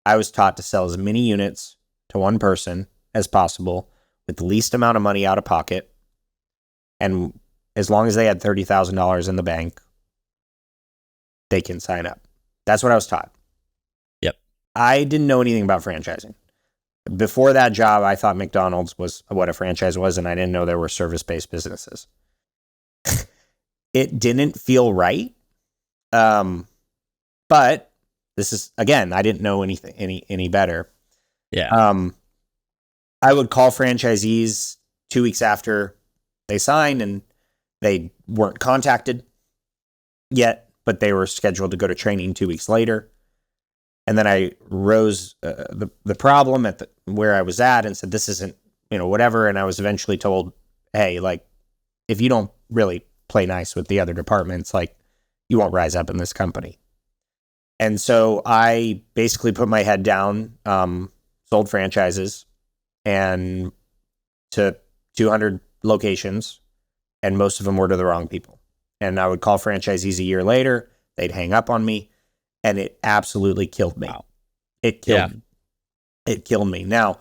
I was taught to sell as many units to one person as possible with the least amount of money out of pocket. And as long as they had $30,000 in the bank, they can sign up. That's what I was taught. Yep. I didn't know anything about franchising. Before that job, I thought McDonald's was what a franchise was, and I didn't know there were service-based businesses. It didn't feel right. But this is, again, I didn't know any better. Yeah. I would call franchisees 2 weeks after they signed, and they weren't contacted yet, but they were scheduled to go to training 2 weeks later. And then I rose the problem at where I was at and said, this isn't, whatever. And I was eventually told, hey, like, if you don't really play nice with the other departments, like, you won't rise up in this company. And so I basically put my head down, sold franchises and to 200 locations, and most of them were to the wrong people. And I would call franchisees a year later, they'd hang up on me, and it absolutely killed me. Wow. It killed me. It killed me. Now,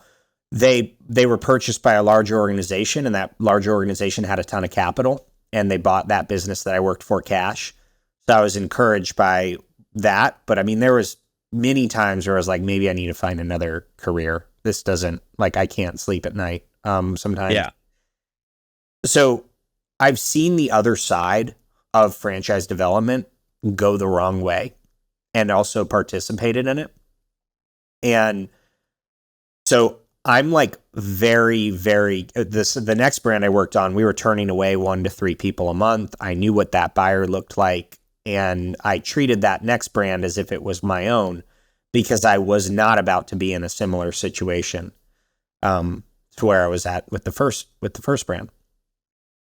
they were purchased by a larger organization, and that larger organization had a ton of capital, and they bought that business that I worked for cash. So I was encouraged by that. But I mean, there was many times where I was like, maybe I need to find another career. This doesn't, like, I can't sleep at night sometimes. Yeah. So I've seen the other side of franchise development go the wrong way and also participated in it. And so I'm like very, very, the next brand I worked on, we were turning away 1 to 3 people a month. I knew what that buyer looked like. And I treated that next brand as if it was my own, because I was not about to be in a similar situation to where I was at with the first brand.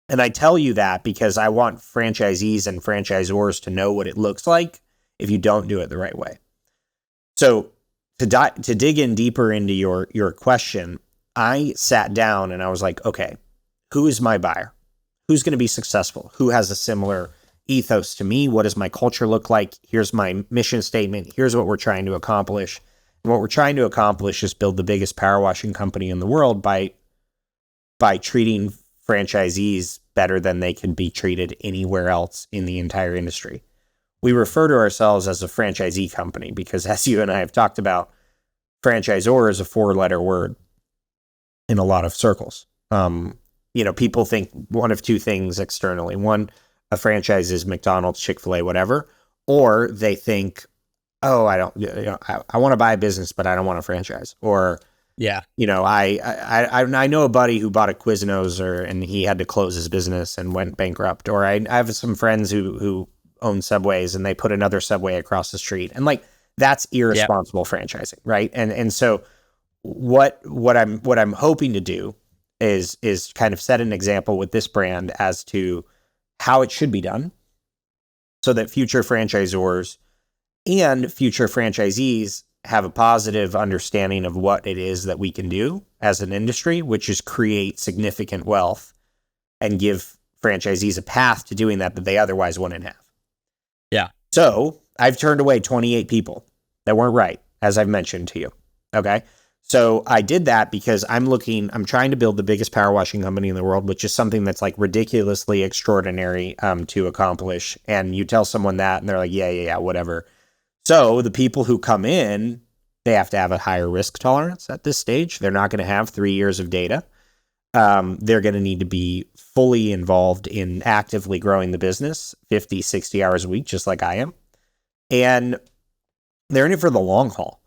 And I tell you that because I want franchisees and franchisors to know what it looks like if you don't do it the right way. So to dig in deeper into your question, I sat down and I was like, okay, who is my buyer? Who's going to be successful? Who has a similar ethos to me? What does my culture look like? Here's my mission statement. Here's what we're trying to accomplish. And what we're trying to accomplish is build the biggest power washing company in the world by treating franchisees better than they can be treated anywhere else in the entire industry. We refer to ourselves as a franchisee company because, as you and I have talked about, franchisor is a 4-letter word in a lot of circles. People think one of two things externally. One, a franchise is McDonald's, Chick-fil-A, whatever, or they think, oh, I want to buy a business, but I don't want a franchise. Or, yeah, I know a buddy who bought a Quiznos and he had to close his business and went bankrupt. Or I have some friends who own Subways and they put another Subway across the street, and like that's irresponsible franchising, right? And so what I'm hoping to do is kind of set an example with this brand as to how it should be done, so that future franchisors and future franchisees have a positive understanding of what it is that we can do as an industry, which is create significant wealth and give franchisees a path to doing that they otherwise wouldn't have. Yeah. So I've turned away 28 people that weren't right, as I've mentioned to you. Okay. So I did that because I'm trying to build the biggest power washing company in the world, which is something that's like ridiculously extraordinary to accomplish. And you tell someone that and they're like, yeah, whatever. So the people who come in, they have to have a higher risk tolerance at this stage. They're not going to have 3 years of data. They're going to need to be fully involved in actively growing the business 50, 60 hours a week, just like I am. And they're in it for the long haul.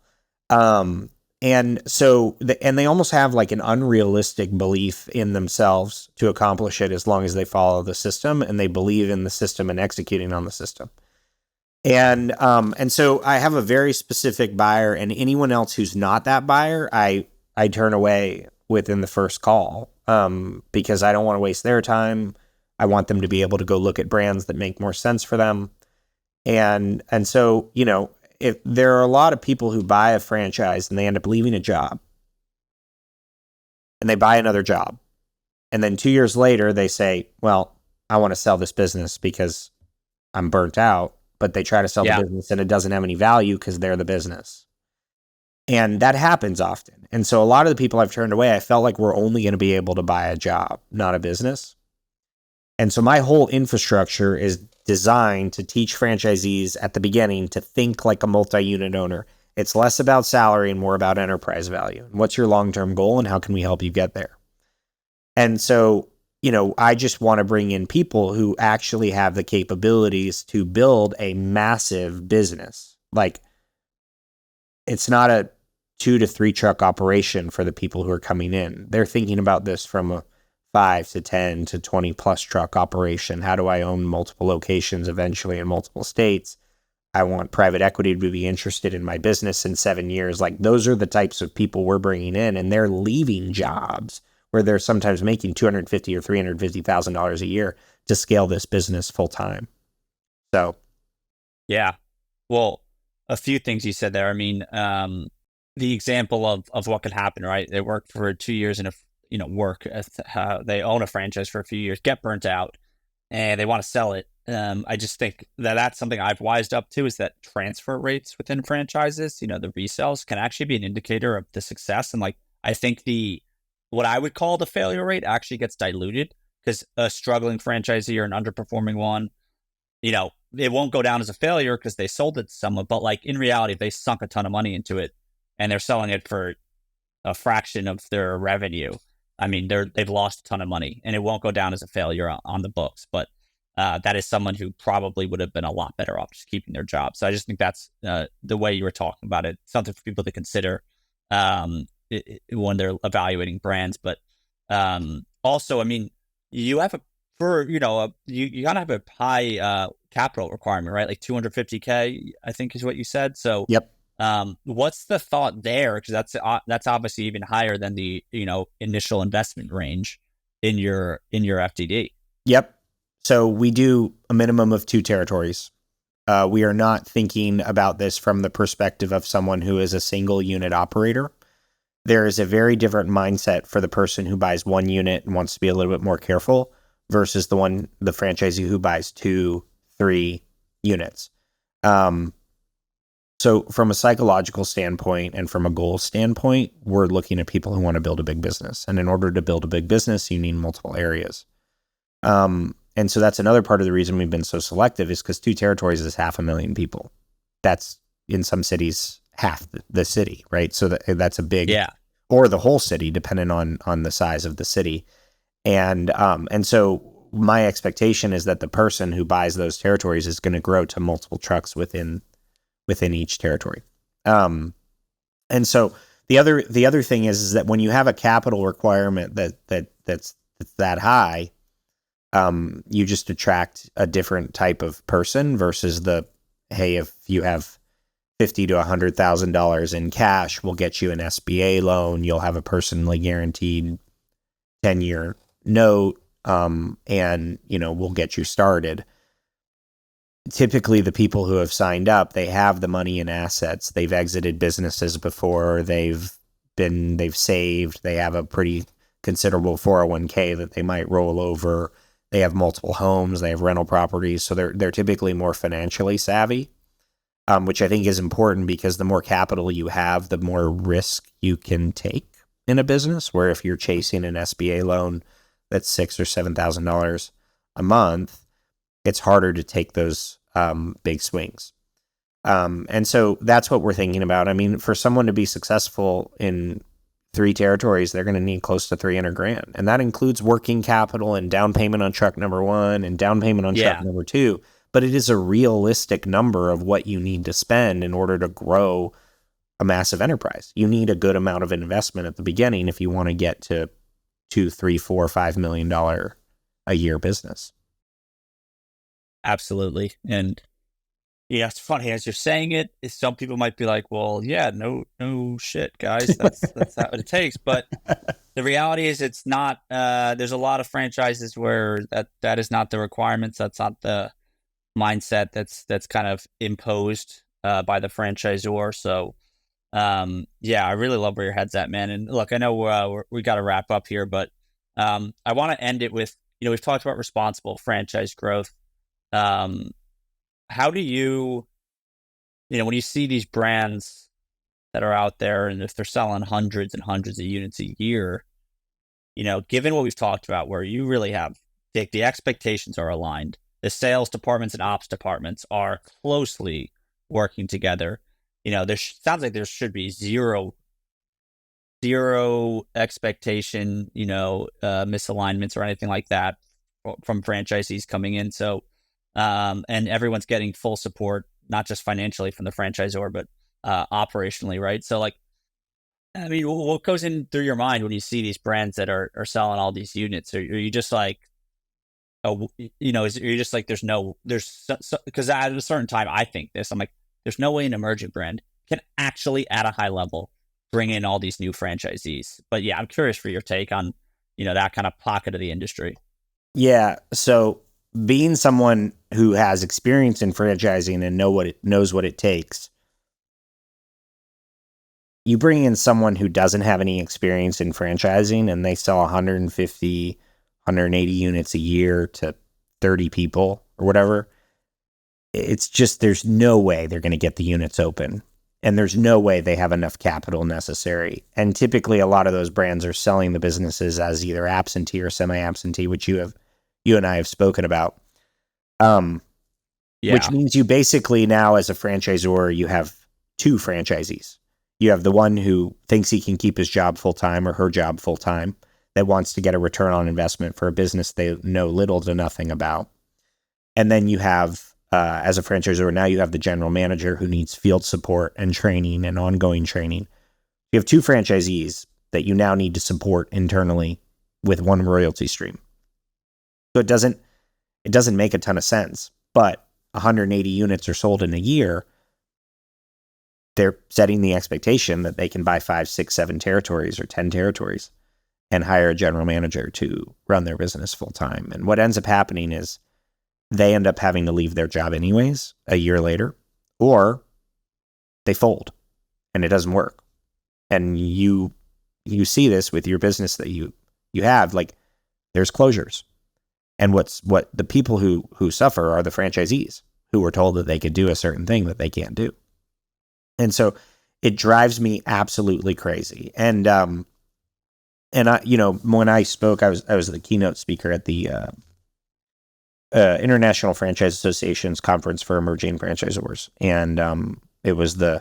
And so, and they almost have like an unrealistic belief in themselves to accomplish it as long as they follow the system and they believe in the system and executing on the system. And so I have a very specific buyer, and anyone else who's not that buyer, I turn away within the first call, because I don't want to waste their time. I want them to be able to go look at brands that make more sense for them. And so, if there are a lot of people who buy a franchise and they end up leaving a job and they buy another job, and then 2 years later they say, well, I want to sell this business because I'm burnt out, but they try to sell the business and it doesn't have any value because they're the business. And that happens often. And so a lot of the people I've turned away, I felt like we're only going to be able to buy a job, not a business. And so my whole infrastructure is designed to teach franchisees at the beginning to think like a multi-unit owner. It's less about salary and more about enterprise value. What's your long-term goal and how can we help you get there? And so, I just want to bring in people who actually have the capabilities to build a massive business. Like, it's not a 2 to 3 truck operation for the people who are coming in. They're thinking about this from a 5 to 10 to 20 plus truck operation. How do I own multiple locations eventually in multiple states? I want private equity to be interested in my business in 7 years. Like, those are the types of people we're bringing in, and they're leaving jobs where they're sometimes making $250,000 or $350,000 a year to scale this business full time. So, yeah. Well, a few things you said there. I mean, the example of what could happen, right? They work for 2 years in a they own a franchise for a few years, get burnt out, and they want to sell it. I just think that that's something I've wised up to, is that transfer rates within franchises, the resales, can actually be an indicator of the success. And like, I think what I would call the failure rate actually gets diluted, because a struggling franchisee or an underperforming one, it won't go down as a failure because they sold it to someone. But like, in reality, if they sunk a ton of money into it and they're selling it for a fraction of their revenue, I mean, they've lost a ton of money, and it won't go down as a failure on the books. But that is someone who probably would have been a lot better off just keeping their job. So I just think that's the way you were talking about it, something for people to consider when they're evaluating brands. But also, I mean, you have you gotta have a high capital requirement, right? Like $250K, I think is what you said. So yep. What's the thought there? Because that's obviously even higher than the initial investment range in your FTD. Yep. So we do a minimum of 2 territories. We are not thinking about this from the perspective of someone who is a single unit operator. There is a very different mindset for the person who buys 1 unit and wants to be a little bit more careful versus the franchisee who buys 2, 3 units. So from a psychological standpoint and from a goal standpoint, we're looking at people who want to build a big business. And in order to build a big business, you need multiple areas. And so that's another part of the reason we've been so selective, is because 2 territories is 500,000 people. That's, in some cities, half the city, right? So that's a big, or the whole city, depending on the size of the city. And so my expectation is that the person who buys those territories is going to grow to multiple trucks within each territory. And so the other thing is that when you have a capital requirement that's that high, you just attract a different type of person versus hey, if you have $50,000 to $100,000 in cash, we'll get you an SBA loan. You'll have a personally guaranteed 10-year note, and we'll get you started. Typically, the people who have signed up, they have the money and assets. They've exited businesses before. They've saved. They have a pretty considerable 401k that they might roll over. They have multiple homes. They have rental properties. So they're typically more financially savvy, which I think is important, because the more capital you have, the more risk you can take in a business. Where if you're chasing an SBA loan that's $6,000 or $7,000 a month, it's harder to take those big swings. And so that's what we're thinking about. I mean, for someone to be successful in 3 territories, they're going to need close to $300,000. And that includes working capital and down payment on truck number 1 and down payment on truck number 2. But it is a realistic number of what you need to spend in order to grow a massive enterprise. You need a good amount of investment at the beginning if you want to get to $2, $3, $4, $5 million a year business. Absolutely. And it's funny, as you're saying it, some people might be like, well, yeah, no shit, guys. That's not what it takes. But the reality is, it's not. There's a lot of franchises where that is not the requirements. That's not the mindset that's kind of imposed by the franchisor. So I really love where your head's at, man. And look, I know we got to wrap up here, but I want to end it with, we've talked about responsible franchise growth. How do you, when you see these brands that are out there, and if they're selling hundreds and hundreds of units a year, given what we've talked about, where you really have the expectations are aligned, the sales departments and ops departments are closely working together. There sounds like there should be zero expectation, misalignments or anything like that from franchisees coming in. So, and everyone's getting full support, not just financially from the franchisor, but operationally, right? So, like, I mean, what goes in through your mind when you see these brands that are selling all these units? Are you just like, oh, you're just like, because at a certain time, I think I'm like, there's no way an emerging brand can actually at a high level bring in all these new franchisees. But yeah, I'm curious for your take on, that kind of pocket of the industry. Yeah. So being someone who has experience in franchising and knows what it takes, you bring in someone who doesn't have any experience in franchising and they sell 150, 180 units a year to 30 people or whatever. It's just, there's no way they're going to get the units open. And there's no way they have enough capital necessary. And typically a lot of those brands are selling the businesses as either absentee or semi-absentee, which you and I have spoken about. Which means you basically now, as a franchisor, you have two franchisees. You have the one who thinks he can keep his job full-time or her job full-time, that wants to get a return on investment for a business they know little to nothing about. And then you have, as a franchisor, now you have the general manager who needs field support and training and ongoing training. You have two franchisees that you now need to support internally with one royalty stream. So it doesn't make a ton of sense, but 180 units are sold in a year. They're setting the expectation that they can buy 5, 6, 7 territories or 10 territories and hire a general manager to run their business full time. And what ends up happening is they end up having to leave their job anyways a year later, or they fold and it doesn't work. And you see this with your business that you have, like, there's closures. And what the people who suffer are the franchisees who were told that they could do a certain thing that they can't do. And so it drives me absolutely crazy. And I, when I spoke, I was the keynote speaker at the International Franchise Association's conference for emerging franchisors. And it was I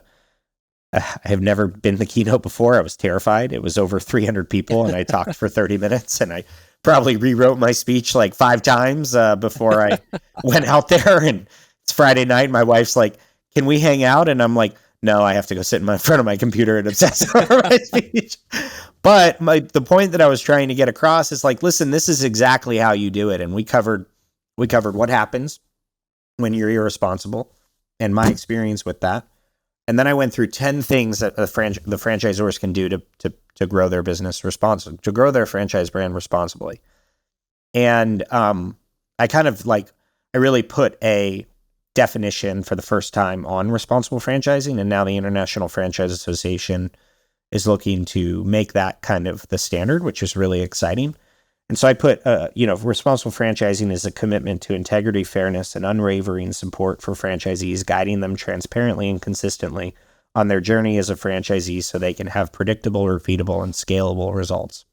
have never been the keynote before. I was terrified. It was over 300 people and I talked for 30 minutes and I probably rewrote my speech like 5 times before I went out there. And it's Friday night. My wife's like, "Can we hang out?" And I'm like, "No, I have to go sit in front of my computer and obsess over my speech." But the point that I was trying to get across is like, listen, this is exactly how you do it. And we covered what happens when you're irresponsible and my experience with that. And then I went through 10 things that the franchisors can do to grow their business to grow their franchise brand responsibly. And I kind of I really put a definition for the first time on responsible franchising. And now the International Franchise Association is looking to make that kind of the standard, which is really exciting. And so I put, responsible franchising is a commitment to integrity, fairness, and unwavering support for franchisees, guiding them transparently and consistently on their journey as a franchisee so they can have predictable, repeatable, and scalable results.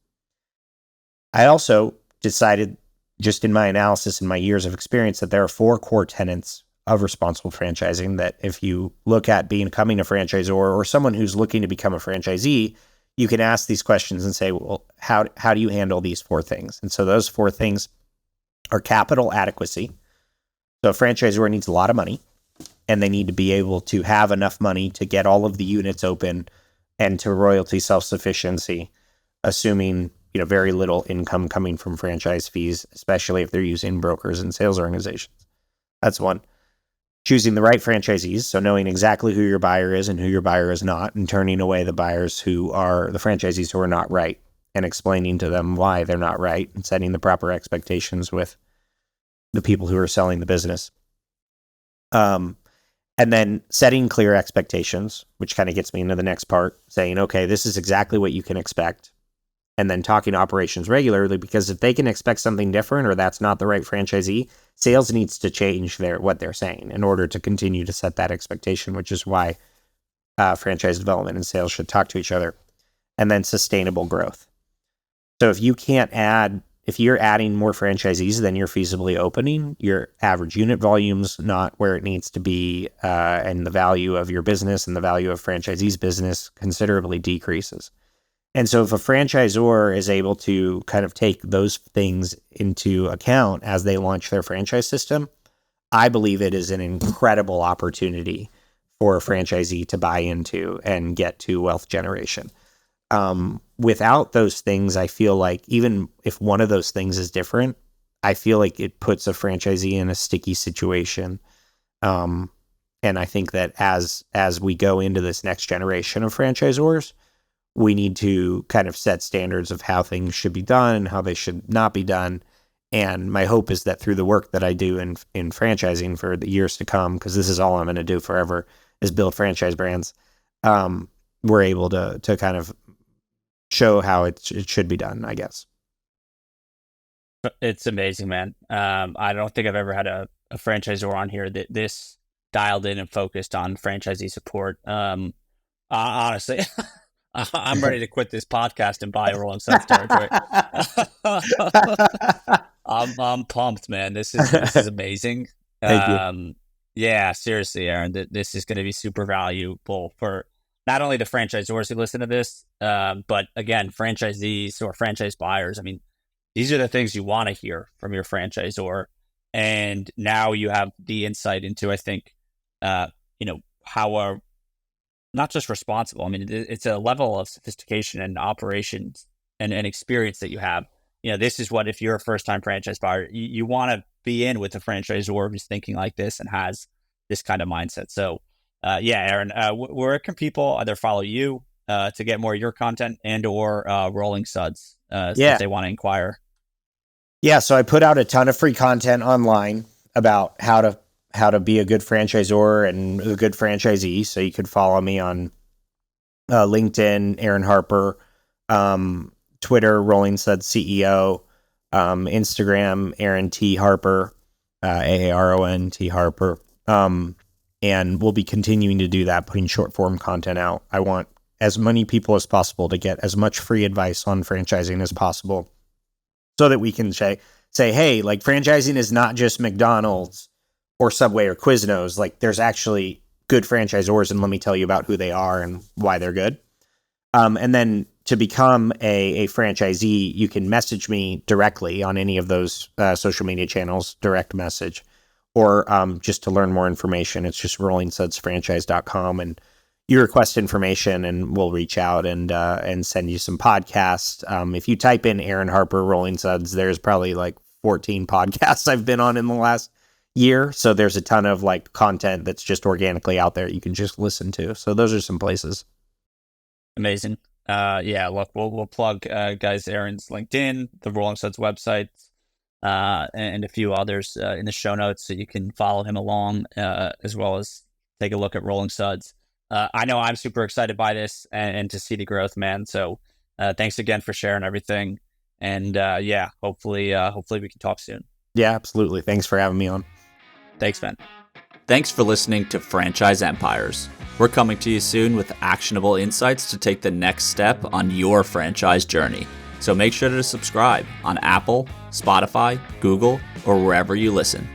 I also decided, just in my analysis and my years of experience, that there are 4 core tenets of responsible franchising that if you look at becoming a franchisor or someone who's looking to become a franchisee, you can ask these questions and say, well, how do you handle these 4 things? And so those 4 things are capital adequacy. So a franchisor needs a lot of money and they need to be able to have enough money to get all of the units open and to royalty self-sufficiency, assuming very little income coming from franchise fees, especially if they're using brokers and sales organizations. That's one. Choosing the right franchisees, so knowing exactly who your buyer is and who your buyer is not, and turning away the buyers who are the franchisees who are not right, and explaining to them why they're not right, and setting the proper expectations with the people who are selling the business. And then setting clear expectations, which kind of gets me into the next part, saying, okay, this is exactly what you can expect. And then talking to operations regularly, because if they can expect something different or that's not the right franchisee, sales needs to change what they're saying in order to continue to set that expectation, which is why franchise development and sales should talk to each other. And then sustainable growth. So if you're adding more franchisees than you're feasibly opening, your average unit volume's not where it needs to be, and the value of your business and the value of franchisees' business considerably decreases. And so if a franchisor is able to kind of take those things into account as they launch their franchise system, I believe it is an incredible opportunity for a franchisee to buy into and get to wealth generation. Without those things, I feel like even if one of those things is different, I feel like it puts a franchisee in a sticky situation. And I think that as we go into this next generation of franchisors, we need to kind of set standards of how things should be done and how they should not be done. And my hope is that through the work that I do in franchising for the years to come, because this is all I'm going to do forever, is build franchise brands, we're able to kind of show how it should be done, I guess. It's amazing, man. I don't think I've ever had a franchisor on here that this dialed in and focused on franchisee support. Honestly, I'm ready to quit this podcast and buy a Rolling Suds territory. I'm pumped, man. This is amazing. Thank you. Yeah, seriously, Aaron, this is going to be super valuable for not only the franchisors who listen to this, but again, franchisees or franchise buyers. I mean, these are the things you want to hear from your franchisor. And now you have the insight into, I think, how are not just responsible. I mean, it's a level of sophistication and operations and experience that you have. This is what, if you're a first-time franchise buyer, you want to be in with a franchisor who's thinking like this and has this kind of mindset. So, Aaron, where can people either follow you to get more of your content and or Rolling Suds if they want to inquire? Yeah, so I put out a ton of free content online about how to be a good franchisor and a good franchisee. So you could follow me on LinkedIn, Aaron Harper, Twitter, Rolling Suds CEO, Instagram, Aaron T. Harper, Aaron T. Harper. And we'll be continuing to do that, putting short form content out. I want as many people as possible to get as much free advice on franchising as possible so that we can say, hey, like franchising is not just McDonald's or Subway or Quiznos. Like there's actually good franchisors, and let me tell you about who they are and why they're good. And then to become a franchisee, you can message me directly on any of those social media channels, direct message, or just to learn more information. It's just rollingsudsfranchise.com, and you request information and we'll reach out and send you some podcasts. If you type in Aaron Harper Rolling Suds, there's probably like 14 podcasts I've been on in the last year. So there's a ton of like content that's just organically out there you can just listen to. So those are some places. Amazing. Look, we'll plug guys Aaron's LinkedIn, the Rolling Suds website, and a few others in the show notes, so you can follow him along as well as take a look at Rolling Suds. I know I'm super excited by this and to see the growth, man. So thanks again for sharing everything. And hopefully we can talk soon. Yeah, absolutely. Thanks for having me on. Thanks, man. Thanks for listening to Franchise Empires. We're coming to you soon with actionable insights to take the next step on your franchise journey. So make sure to subscribe on Apple, Spotify, Google, or wherever you listen.